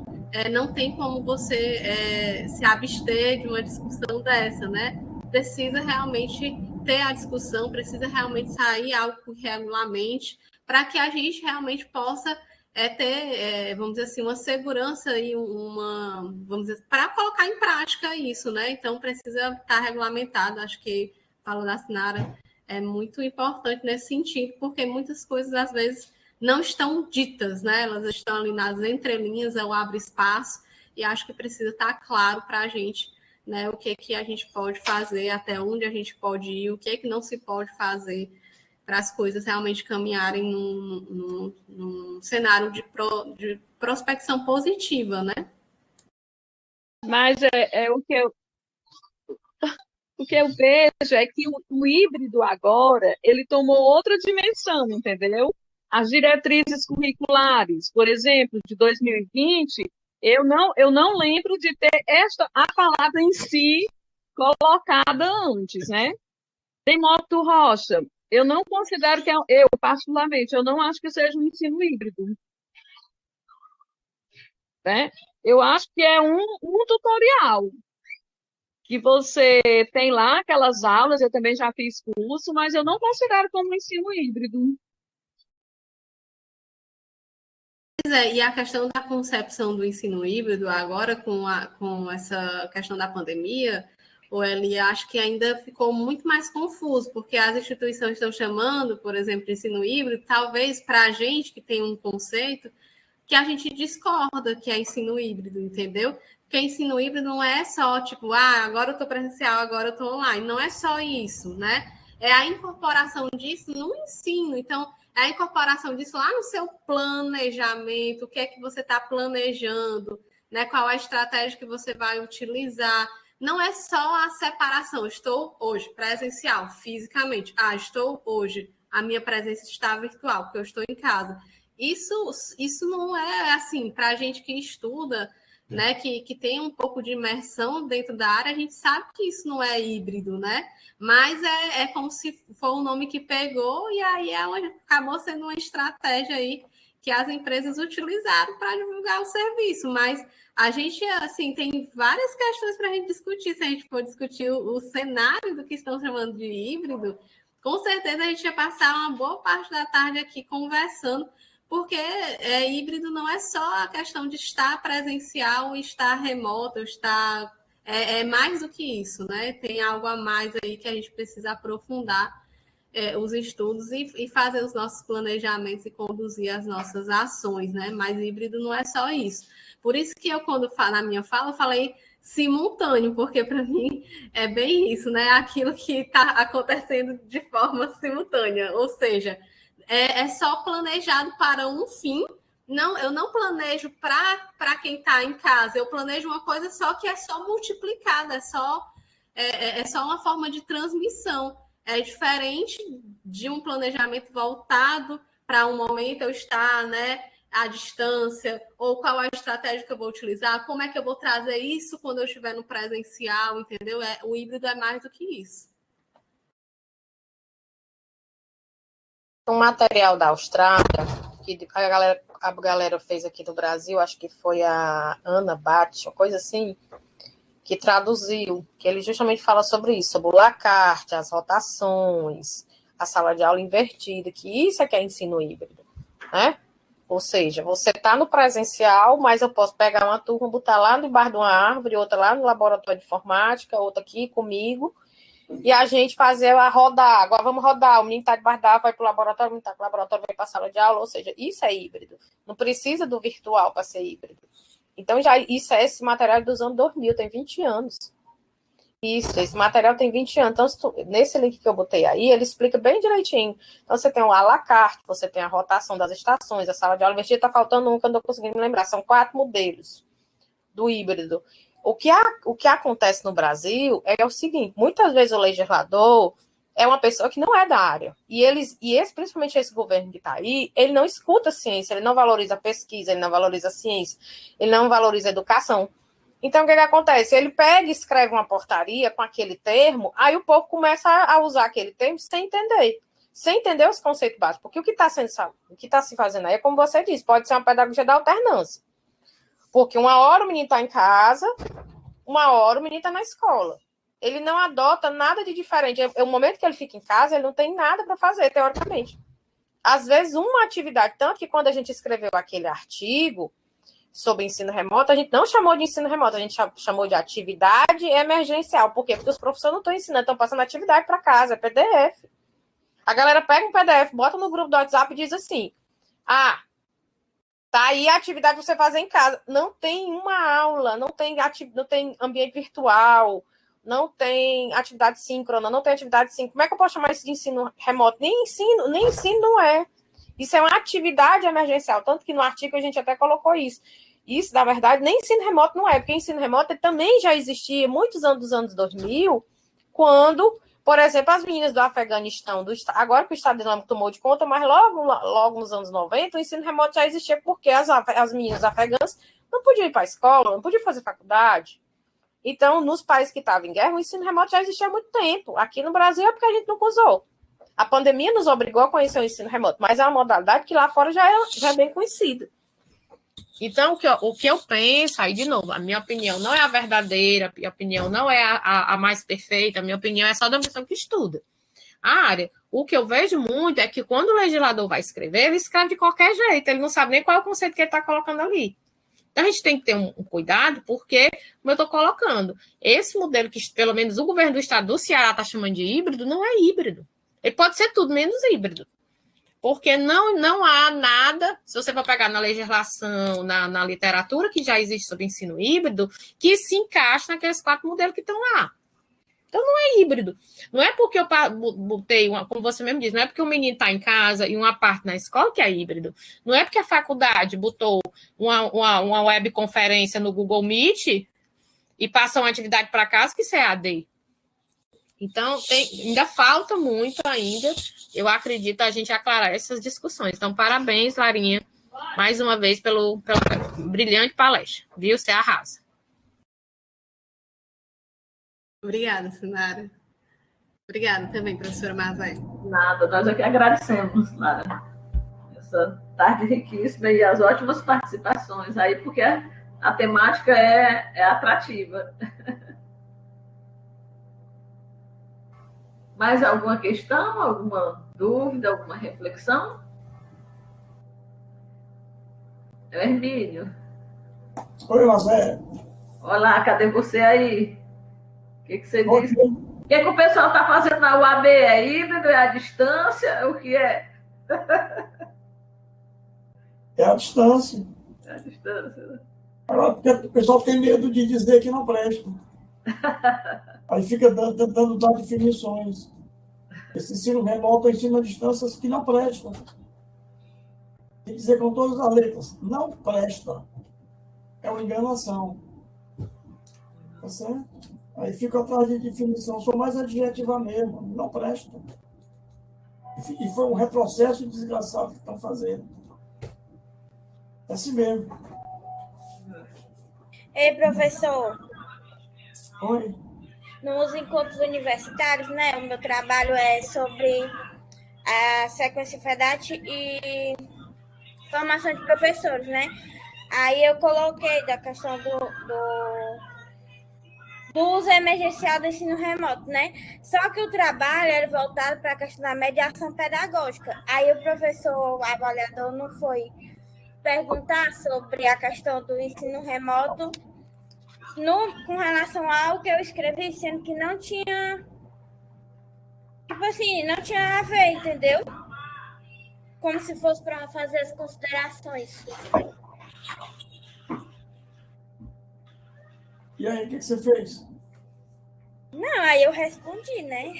não tem como você se abster de uma discussão dessa, né? Precisa realmente ter a discussão, precisa realmente sair algo que regulamente, para que a gente realmente possa ter, vamos dizer assim, uma segurança e vamos dizer, para colocar em prática isso, né? Então, precisa estar regulamentado. Acho que falou da Sinara é muito importante nesse sentido, porque muitas coisas, às vezes, não estão ditas, né? Elas estão ali nas entrelinhas, eu abro espaço, e acho que precisa estar claro para a gente, né? O que a gente pode fazer, até onde a gente pode ir, o que não se pode fazer, para as coisas realmente caminharem num cenário de prospecção positiva, né? Mas o que eu vejo é que o híbrido agora, ele tomou outra dimensão, entendeu? As diretrizes curriculares, por exemplo, de 2020, eu não lembro de ter a palavra em si colocada antes, né? Demócrito Rocha, eu não considero que eu particularmente, eu não acho que seja um ensino híbrido, né? Eu acho que é um tutorial que você tem lá aquelas aulas, eu também já fiz curso, mas eu não considero como um ensino híbrido. Pois é, e a questão da concepção do ensino híbrido agora com essa questão da pandemia, ele acho que ainda ficou muito mais confuso, porque as instituições estão chamando, por exemplo, de ensino híbrido, talvez para a gente que tem um conceito que a gente discorda que é ensino híbrido, entendeu? Porque ensino híbrido não é só tipo, agora eu estou presencial, agora eu estou online. Não é só isso, né? É a incorporação disso no ensino. Então, é a incorporação disso lá no seu planejamento, o que é que você está planejando, né? Qual a estratégia que você vai utilizar. Não é só a separação. Estou hoje presencial, fisicamente. Estou hoje. A minha presença está virtual, porque eu estou em casa. Isso não é assim, para a gente que estuda, né, que tem um pouco de imersão dentro da área, a gente sabe que isso não é híbrido, né? Mas é como se for o nome que pegou, e aí acabou sendo uma estratégia aí que as empresas utilizaram para divulgar o serviço, mas a gente, assim, tem várias questões para a gente discutir. Se a gente for discutir o cenário do que estão chamando de híbrido, com certeza a gente ia passar uma boa parte da tarde aqui conversando, porque híbrido não é só a questão de estar presencial, estar remoto, estar... É mais do que isso, né? Tem algo a mais aí que a gente precisa aprofundar os estudos e fazer os nossos planejamentos e conduzir as nossas ações, né? Mas híbrido não é só isso. Por isso que eu, quando na minha fala, eu falei simultâneo, porque para mim é bem isso, né? Aquilo que está acontecendo de forma simultânea, ou seja, é só planejado para um fim. Não, eu não planejo para quem está em casa, eu planejo uma coisa só que é só multiplicada, é só uma forma de transmissão. É diferente de um planejamento voltado para um momento eu estar, né, à distância, ou qual a estratégia que eu vou utilizar, como é que eu vou trazer isso quando eu estiver no presencial, entendeu? O híbrido é mais do que isso. Um material da Austrália, que a galera fez aqui no Brasil, acho que foi a Ana Bate, uma coisa assim, que traduziu, que ele justamente fala sobre isso, sobre o Lacarte, as rotações, a sala de aula invertida, que isso é que é ensino híbrido, né? Ou seja, você está no presencial, mas eu posso pegar uma turma, botar lá debaixo de uma árvore, outra lá no laboratório de informática, outra aqui comigo, e a gente fazer a rodar. Agora vamos rodar, o menino está debaixo da árvore, vai para o laboratório, o menino está para o laboratório, vai para a sala de aula, ou seja, isso é híbrido. Não precisa do virtual para ser híbrido. Então, esse material é dos anos 2000, tem 20 anos. Isso, esse material tem 20 anos. Então, nesse link que eu botei aí, ele explica bem direitinho. Então, você tem o à la carte, você tem a rotação das estações, a sala de aula invertida, está faltando um que eu não estou conseguindo me lembrar. São 4 modelos do híbrido. O que acontece no Brasil é o seguinte, muitas vezes o legislador é uma pessoa que não é da área. Principalmente esse governo que está aí, ele não escuta a ciência, ele não valoriza a pesquisa, ele não valoriza a ciência, ele não valoriza a educação. Então, o que acontece? Ele pega e escreve uma portaria com aquele termo, aí o povo começa a usar aquele termo sem entender os conceitos básicos. Porque o que está se fazendo aí é, como você disse, pode ser uma pedagogia da alternância. Porque uma hora o menino está em casa, uma hora o menino está na escola. Ele não adota nada de diferente. O momento que ele fica em casa, ele não tem nada para fazer, teoricamente. Às vezes, uma atividade, tanto que quando a gente escreveu aquele artigo sobre ensino remoto, a gente não chamou de ensino remoto, a gente chamou de atividade emergencial. Por quê? Porque os professores não estão ensinando, estão passando atividade para casa, é PDF. A galera pega um PDF, bota no grupo do WhatsApp e diz assim, tá aí a atividade que você fazer em casa. Não tem uma aula, não tem ambiente virtual, não tem atividade síncrona, não tem atividade síncrona. Como é que eu posso chamar isso de ensino remoto? Nem ensino não é. Isso é uma atividade emergencial, tanto que no artigo a gente até colocou isso. Isso, na verdade, nem ensino remoto não é, porque ensino remoto também já existia muitos anos dos anos 2000, quando, por exemplo, as meninas do Afeganistão, agora que o Estado Islâmico tomou de conta, mas logo nos anos 90, o ensino remoto já existia porque as meninas afegãs não podiam ir para a escola, não podiam fazer faculdade. Então, nos países que estavam em guerra, o ensino remoto já existia há muito tempo. Aqui no Brasil é porque a gente nunca usou. A pandemia nos obrigou a conhecer o ensino remoto, mas é uma modalidade que lá fora já é bem conhecida. Então, o que eu penso, aí de novo, a minha opinião não é a verdadeira, a minha opinião não é a mais perfeita, a minha opinião é só da pessoa que estuda a área. O que eu vejo muito é que quando o legislador vai escrever, ele escreve de qualquer jeito, ele não sabe nem qual é o conceito que ele está colocando ali. Então, a gente tem que ter um cuidado, porque, como eu estou colocando, esse modelo que, pelo menos, o governo do estado do Ceará está chamando de híbrido, não é híbrido. Ele pode ser tudo menos híbrido. Porque não há nada, se você for pegar na legislação, na literatura que já existe sobre ensino híbrido, que se encaixe naqueles 4 modelos que estão lá. Então, não é híbrido. Não é porque eu botei, como você mesmo diz, não é porque o menino está em casa e uma parte na escola que é híbrido. Não é porque a faculdade botou uma webconferência no Google Meet e passou uma atividade para casa que isso é AD. Então, ainda falta muito ainda, eu acredito, a gente aclarar essas discussões. Então, parabéns, Larinha, mais uma vez, pela brilhante palestra. Viu? Você arrasa. Obrigada, Sinara. Obrigada também, professora Mazé. Nada, nós aqui agradecemos, Lara. essa tarde riquíssima e as ótimas participações aí, porque a temática é atrativa. Mais alguma questão, alguma dúvida, alguma reflexão? Hermínio. Oi, Mazé. Olá, cadê você aí? O que você diz? O que o pessoal está fazendo na UAB? É híbrido? É à distância? O que é? É à distância. É à distância, né? Agora, porque o pessoal tem medo de dizer que não presta. Aí fica tentando dar definições. Esse ensino remoto é ensino à distância que não presta. Tem que dizer com todas as letras, não presta. É uma enganação. Tá certo? Aí fica atrás de definição, sou mais adjetiva mesmo, não presta. E foi um retrocesso desgraçado que estão fazendo. É assim mesmo. Ei, professor. Oi. Nos encontros universitários, né? O meu trabalho é sobre a sequência FEDAT e formação de professores, né? Aí eu coloquei da questão do uso emergencial do ensino remoto, né? Só que o trabalho era voltado para a questão da mediação pedagógica. Aí o professor, o avaliador, não foi perguntar sobre a questão do ensino remoto com relação ao que eu escrevi, sendo que não tinha, tipo assim, não tinha a ver, entendeu? Como se fosse para fazer as considerações. E aí, o que você fez? Não, aí eu respondi, né?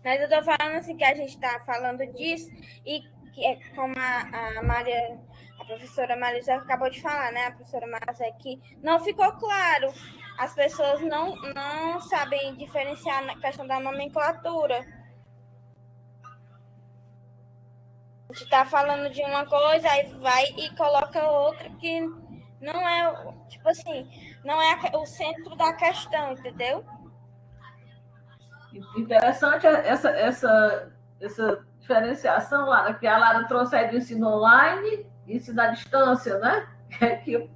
Mas eu tô falando assim que a gente tá falando disso e que é como a professora Marisa acabou de falar, né? A professora Marisa, que não ficou claro. As pessoas não sabem diferenciar na questão da nomenclatura. A gente tá falando de uma coisa, aí vai e coloca outra que não é, tipo assim, não é o centro da questão, entendeu? Interessante essa diferenciação, Lara, que a Lara trouxe aí do ensino online e ensino à distância, né? Que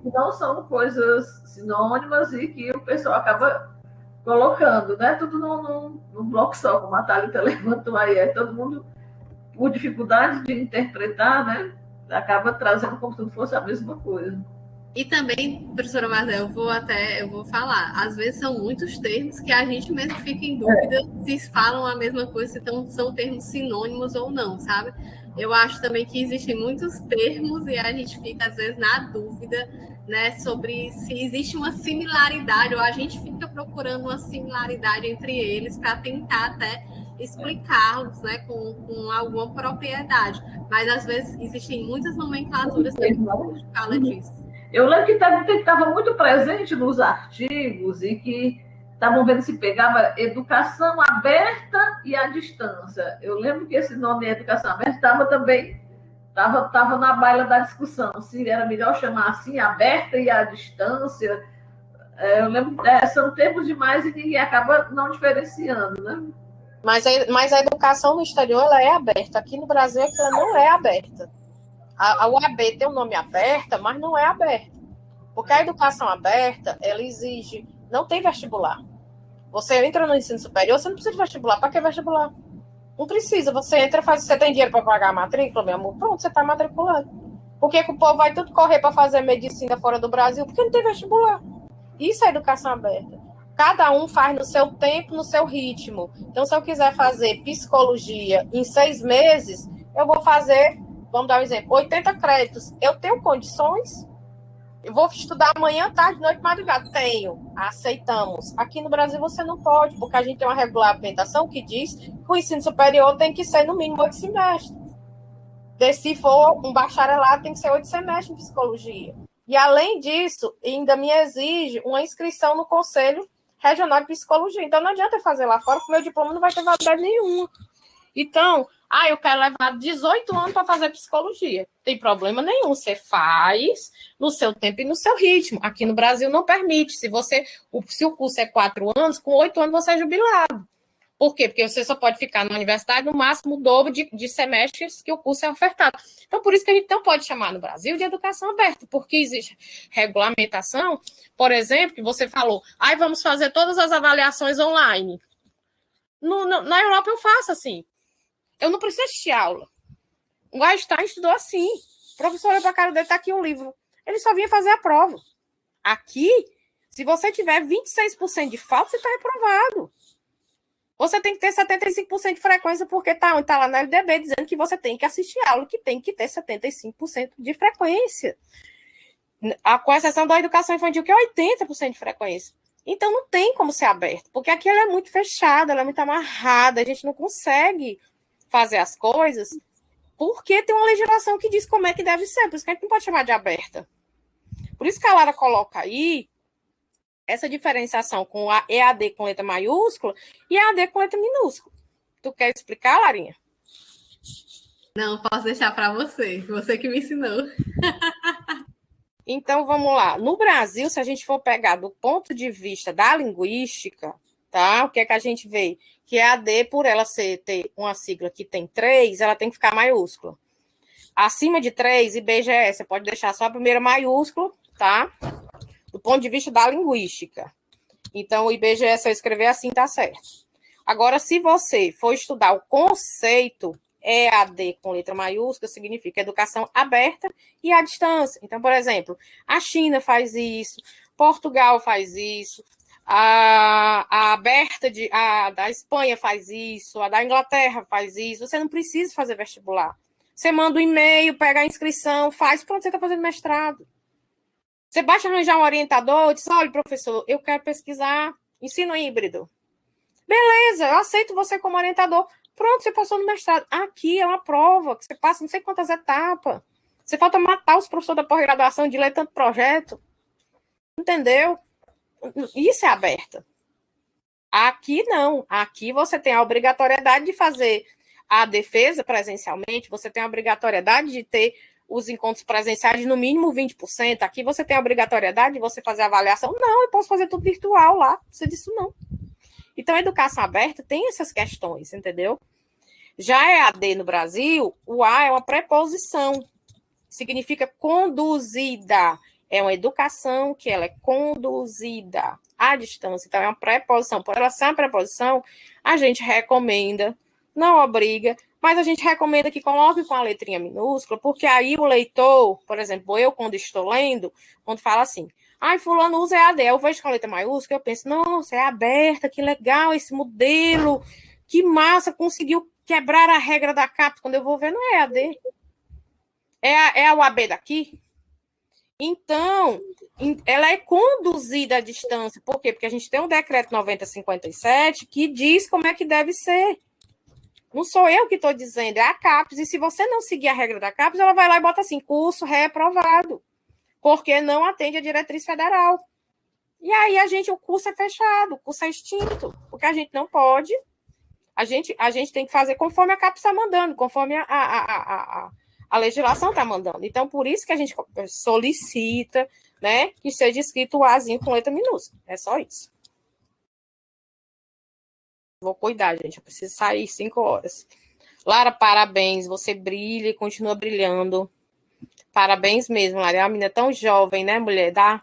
não são coisas sinônimas e que o pessoal acaba colocando, né? Tudo num bloco só, como a Thalita levantou aí. Todo mundo, por dificuldade de interpretar, né? Acaba trazendo como se fosse a mesma coisa. E também, professora Marcel, eu vou falar, às vezes são muitos termos que a gente mesmo fica em dúvida se falam a mesma coisa, se são termos sinônimos ou não, sabe? Eu acho também que existem muitos termos e a gente fica, às vezes, na dúvida, né, sobre se existe uma similaridade, ou a gente fica procurando uma similaridade entre eles para tentar até explicá-los, né, com alguma propriedade. Mas, às vezes, existem muitas nomenclaturas que a gente fala disso. Eu lembro que estava muito presente nos artigos e que estavam vendo se pegava educação aberta e à distância. Eu lembro que esse nome, educação aberta, estava na baila da discussão, se era melhor chamar assim, aberta e à distância. Eu lembro, são termos demais e ninguém acaba não diferenciando, né? Mas a educação no exterior ela é aberta. Aqui no Brasil é que ela não é aberta. A UAB tem o nome aberta, mas não é aberta. Porque a educação aberta, ela exige... Não tem vestibular. Você entra no ensino superior, você não precisa de vestibular. Para que vestibular? Não precisa. Você entra, você tem dinheiro para pagar a matrícula, meu amor? Pronto, você está matriculado. Por que o povo vai tudo correr para fazer medicina fora do Brasil? Porque não tem vestibular. Isso é educação aberta. Cada um faz no seu tempo, no seu ritmo. Então, se eu quiser fazer psicologia em 6 meses, eu vou fazer... Vamos dar um exemplo, 80 créditos. Eu tenho condições? Eu vou estudar amanhã, tarde, noite, madrugada. Tenho. Aceitamos. Aqui no Brasil você não pode, porque a gente tem uma regulamentação que diz que o ensino superior tem que ser no mínimo 8 semestres. Se for um bacharelado, tem que ser 8 semestres em psicologia. E, além disso, ainda me exige uma inscrição no Conselho Regional de Psicologia. Então, não adianta eu fazer lá fora, porque o meu diploma não vai ter validade nenhuma. Então, Ah, eu quero levar 18 anos para fazer psicologia. Não tem problema nenhum. Você faz no seu tempo e no seu ritmo. Aqui no Brasil não permite. Se o curso é 4 anos, com 8 anos você é jubilado. Por quê? Porque você só pode ficar na universidade no máximo o dobro de semestres que o curso é ofertado. Então, por isso que a gente não pode chamar no Brasil de educação aberta, porque existe regulamentação, por exemplo, que você falou, vamos fazer todas as avaliações online. Na Europa eu faço assim. Eu não preciso assistir aula. O Einstein estudou assim. O professor olhou para a cara dele, está aqui um livro. Ele só vinha fazer a prova. Aqui, se você tiver 26% de falta, você está reprovado. Você tem que ter 75% de frequência, porque está lá na LDB dizendo que você tem que assistir aula, que tem que ter 75% de frequência. Com exceção da educação infantil, que é 80% de frequência. Então, não tem como ser aberto, porque aqui ela é muito fechada, ela é muito amarrada, a gente não consegue fazer as coisas, porque tem uma legislação que diz como é que deve ser, por isso que a gente não pode chamar de aberta. Por isso que a Lara coloca aí essa diferenciação com a EAD com letra maiúscula e EAD com letra minúscula. Tu quer explicar, Larinha? Não, posso deixar para você que me ensinou. Então, vamos lá. No Brasil, se a gente for pegar do ponto de vista da linguística, tá? O que é que a gente vê? Que a AD, por ela ter uma sigla que tem 3, ela tem que ficar maiúscula. Acima de 3, IBGE, você pode deixar só a primeira maiúscula, tá? Do ponto de vista da linguística. Então, o IBGE, se eu escrever assim, tá certo. Agora, se você for estudar o conceito EAD com letra maiúscula, significa educação aberta e à distância. Então, por exemplo, a China faz isso, Portugal faz isso, a aberta da Espanha faz isso, a da Inglaterra faz isso. Você não precisa fazer vestibular. Você manda um e-mail, pega a inscrição, faz, pronto, você está fazendo mestrado. Você basta arranjar um orientador, diz, olha, professor, eu quero pesquisar ensino híbrido. Beleza, eu aceito você como orientador. Pronto, você passou no mestrado. Aqui é uma prova, que você passa não sei quantas etapas. Você falta matar os professores da pós-graduação de ler tanto projeto. Entendeu? Isso é aberta. Aqui não. Aqui você tem a obrigatoriedade de fazer a defesa presencialmente, você tem a obrigatoriedade de ter os encontros presenciais de no mínimo 20%. Aqui você tem a obrigatoriedade de você fazer a avaliação. Não, eu posso fazer tudo virtual lá. Você disse não. Então, a educação aberta tem essas questões, entendeu? Já é AD no Brasil, o A é uma preposição. Significa conduzida. É uma educação que ela é conduzida à distância. Então, é uma preposição. Por ela ser uma preposição, a gente recomenda, não obriga, mas a gente recomenda que coloque com a letrinha minúscula, porque aí o leitor, por exemplo, eu quando estou lendo, quando fala assim, fulano usa EAD, eu vejo com a letra maiúscula, eu penso, nossa, é aberta, que legal esse modelo, que massa, conseguiu quebrar a regra da CAPES, quando eu vou ver, não é EAD. É a UAB daqui. Então, ela é conduzida à distância. Por quê? Porque a gente tem um decreto 9057 que diz como é que deve ser. Não sou eu que estou dizendo, é a CAPES. E se você não seguir a regra da CAPES, ela vai lá e bota assim, curso reprovado, porque não atende a diretriz federal. E aí o curso é fechado, o curso é extinto, porque a gente não pode, a gente tem que fazer conforme a CAPES está mandando, conforme a legislação está mandando. Então, por isso que a gente solicita, né, que seja escrito o Azinho com letra minúscula. É só isso. Vou cuidar, gente. Eu preciso sair 5 horas. Lara, parabéns. Você brilha e continua brilhando. Parabéns mesmo, Lara. É uma menina tão jovem, né, mulher? Dá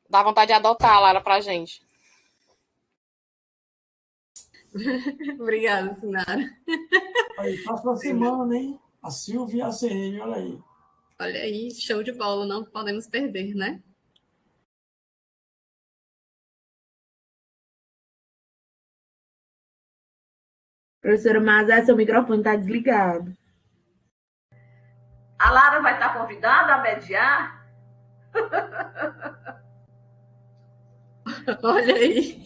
vontade de adotar a Lara pra gente. Obrigada, Sinara. Aí, próxima semana, hein? A Silvia e a CM, olha aí. Olha aí, show de bola. Não podemos perder, né? Professora Mazé, seu microfone está desligado. A Lara vai estar convidada a mediar? Olha aí.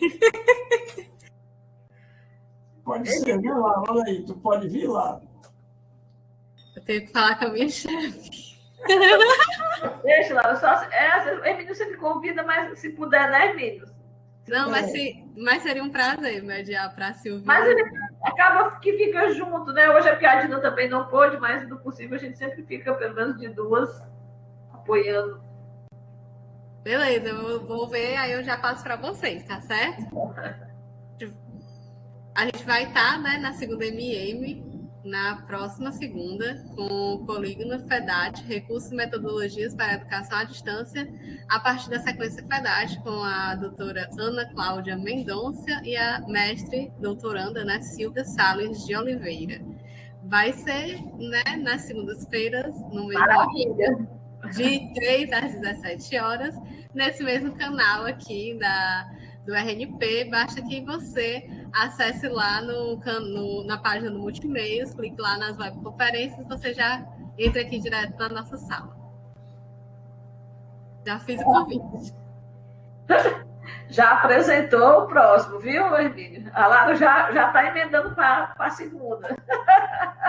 Pode ser, né, Lara? Olha aí, tu pode vir lá. Eu tenho que falar com a minha chefe. Deixa, Lara, só Emílio sempre convida, mas se puder, né, Emílio? Não, mas seria um prazer mediar para a Silvia. Mas acaba que fica junto, né? Hoje a Piadina também não pôde, mas no possível a gente sempre fica pelo menos de duas apoiando. Beleza, eu vou ver, aí eu já passo para vocês, tá certo? A gente vai estar, né, na segunda MM, na próxima segunda, com o Polígono FEDAT, Recursos e Metodologias para a Educação à Distância, a partir da sequência FEDAT, com a doutora Ana Cláudia Mendonça e a mestre doutoranda, né, Silvia Salles de Oliveira. Vai ser, né, nas segundas-feiras, no mesmo Maravilha! De 3 às 17 horas, nesse mesmo canal aqui do RNP. Basta que você acesse lá na página do Multimeios, clique lá nas webconferências, você já entra aqui direto na nossa sala. Já fiz o convite. Já apresentou o próximo, viu, Hermínio? A Lara já está emendando para a segunda.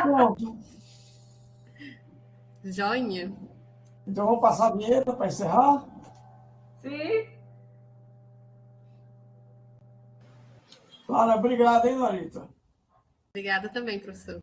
Pronto. Joinha. Então, vamos passar a vinheta para encerrar? Sim. Lara, obrigado, hein, Larita? Obrigada também, professor.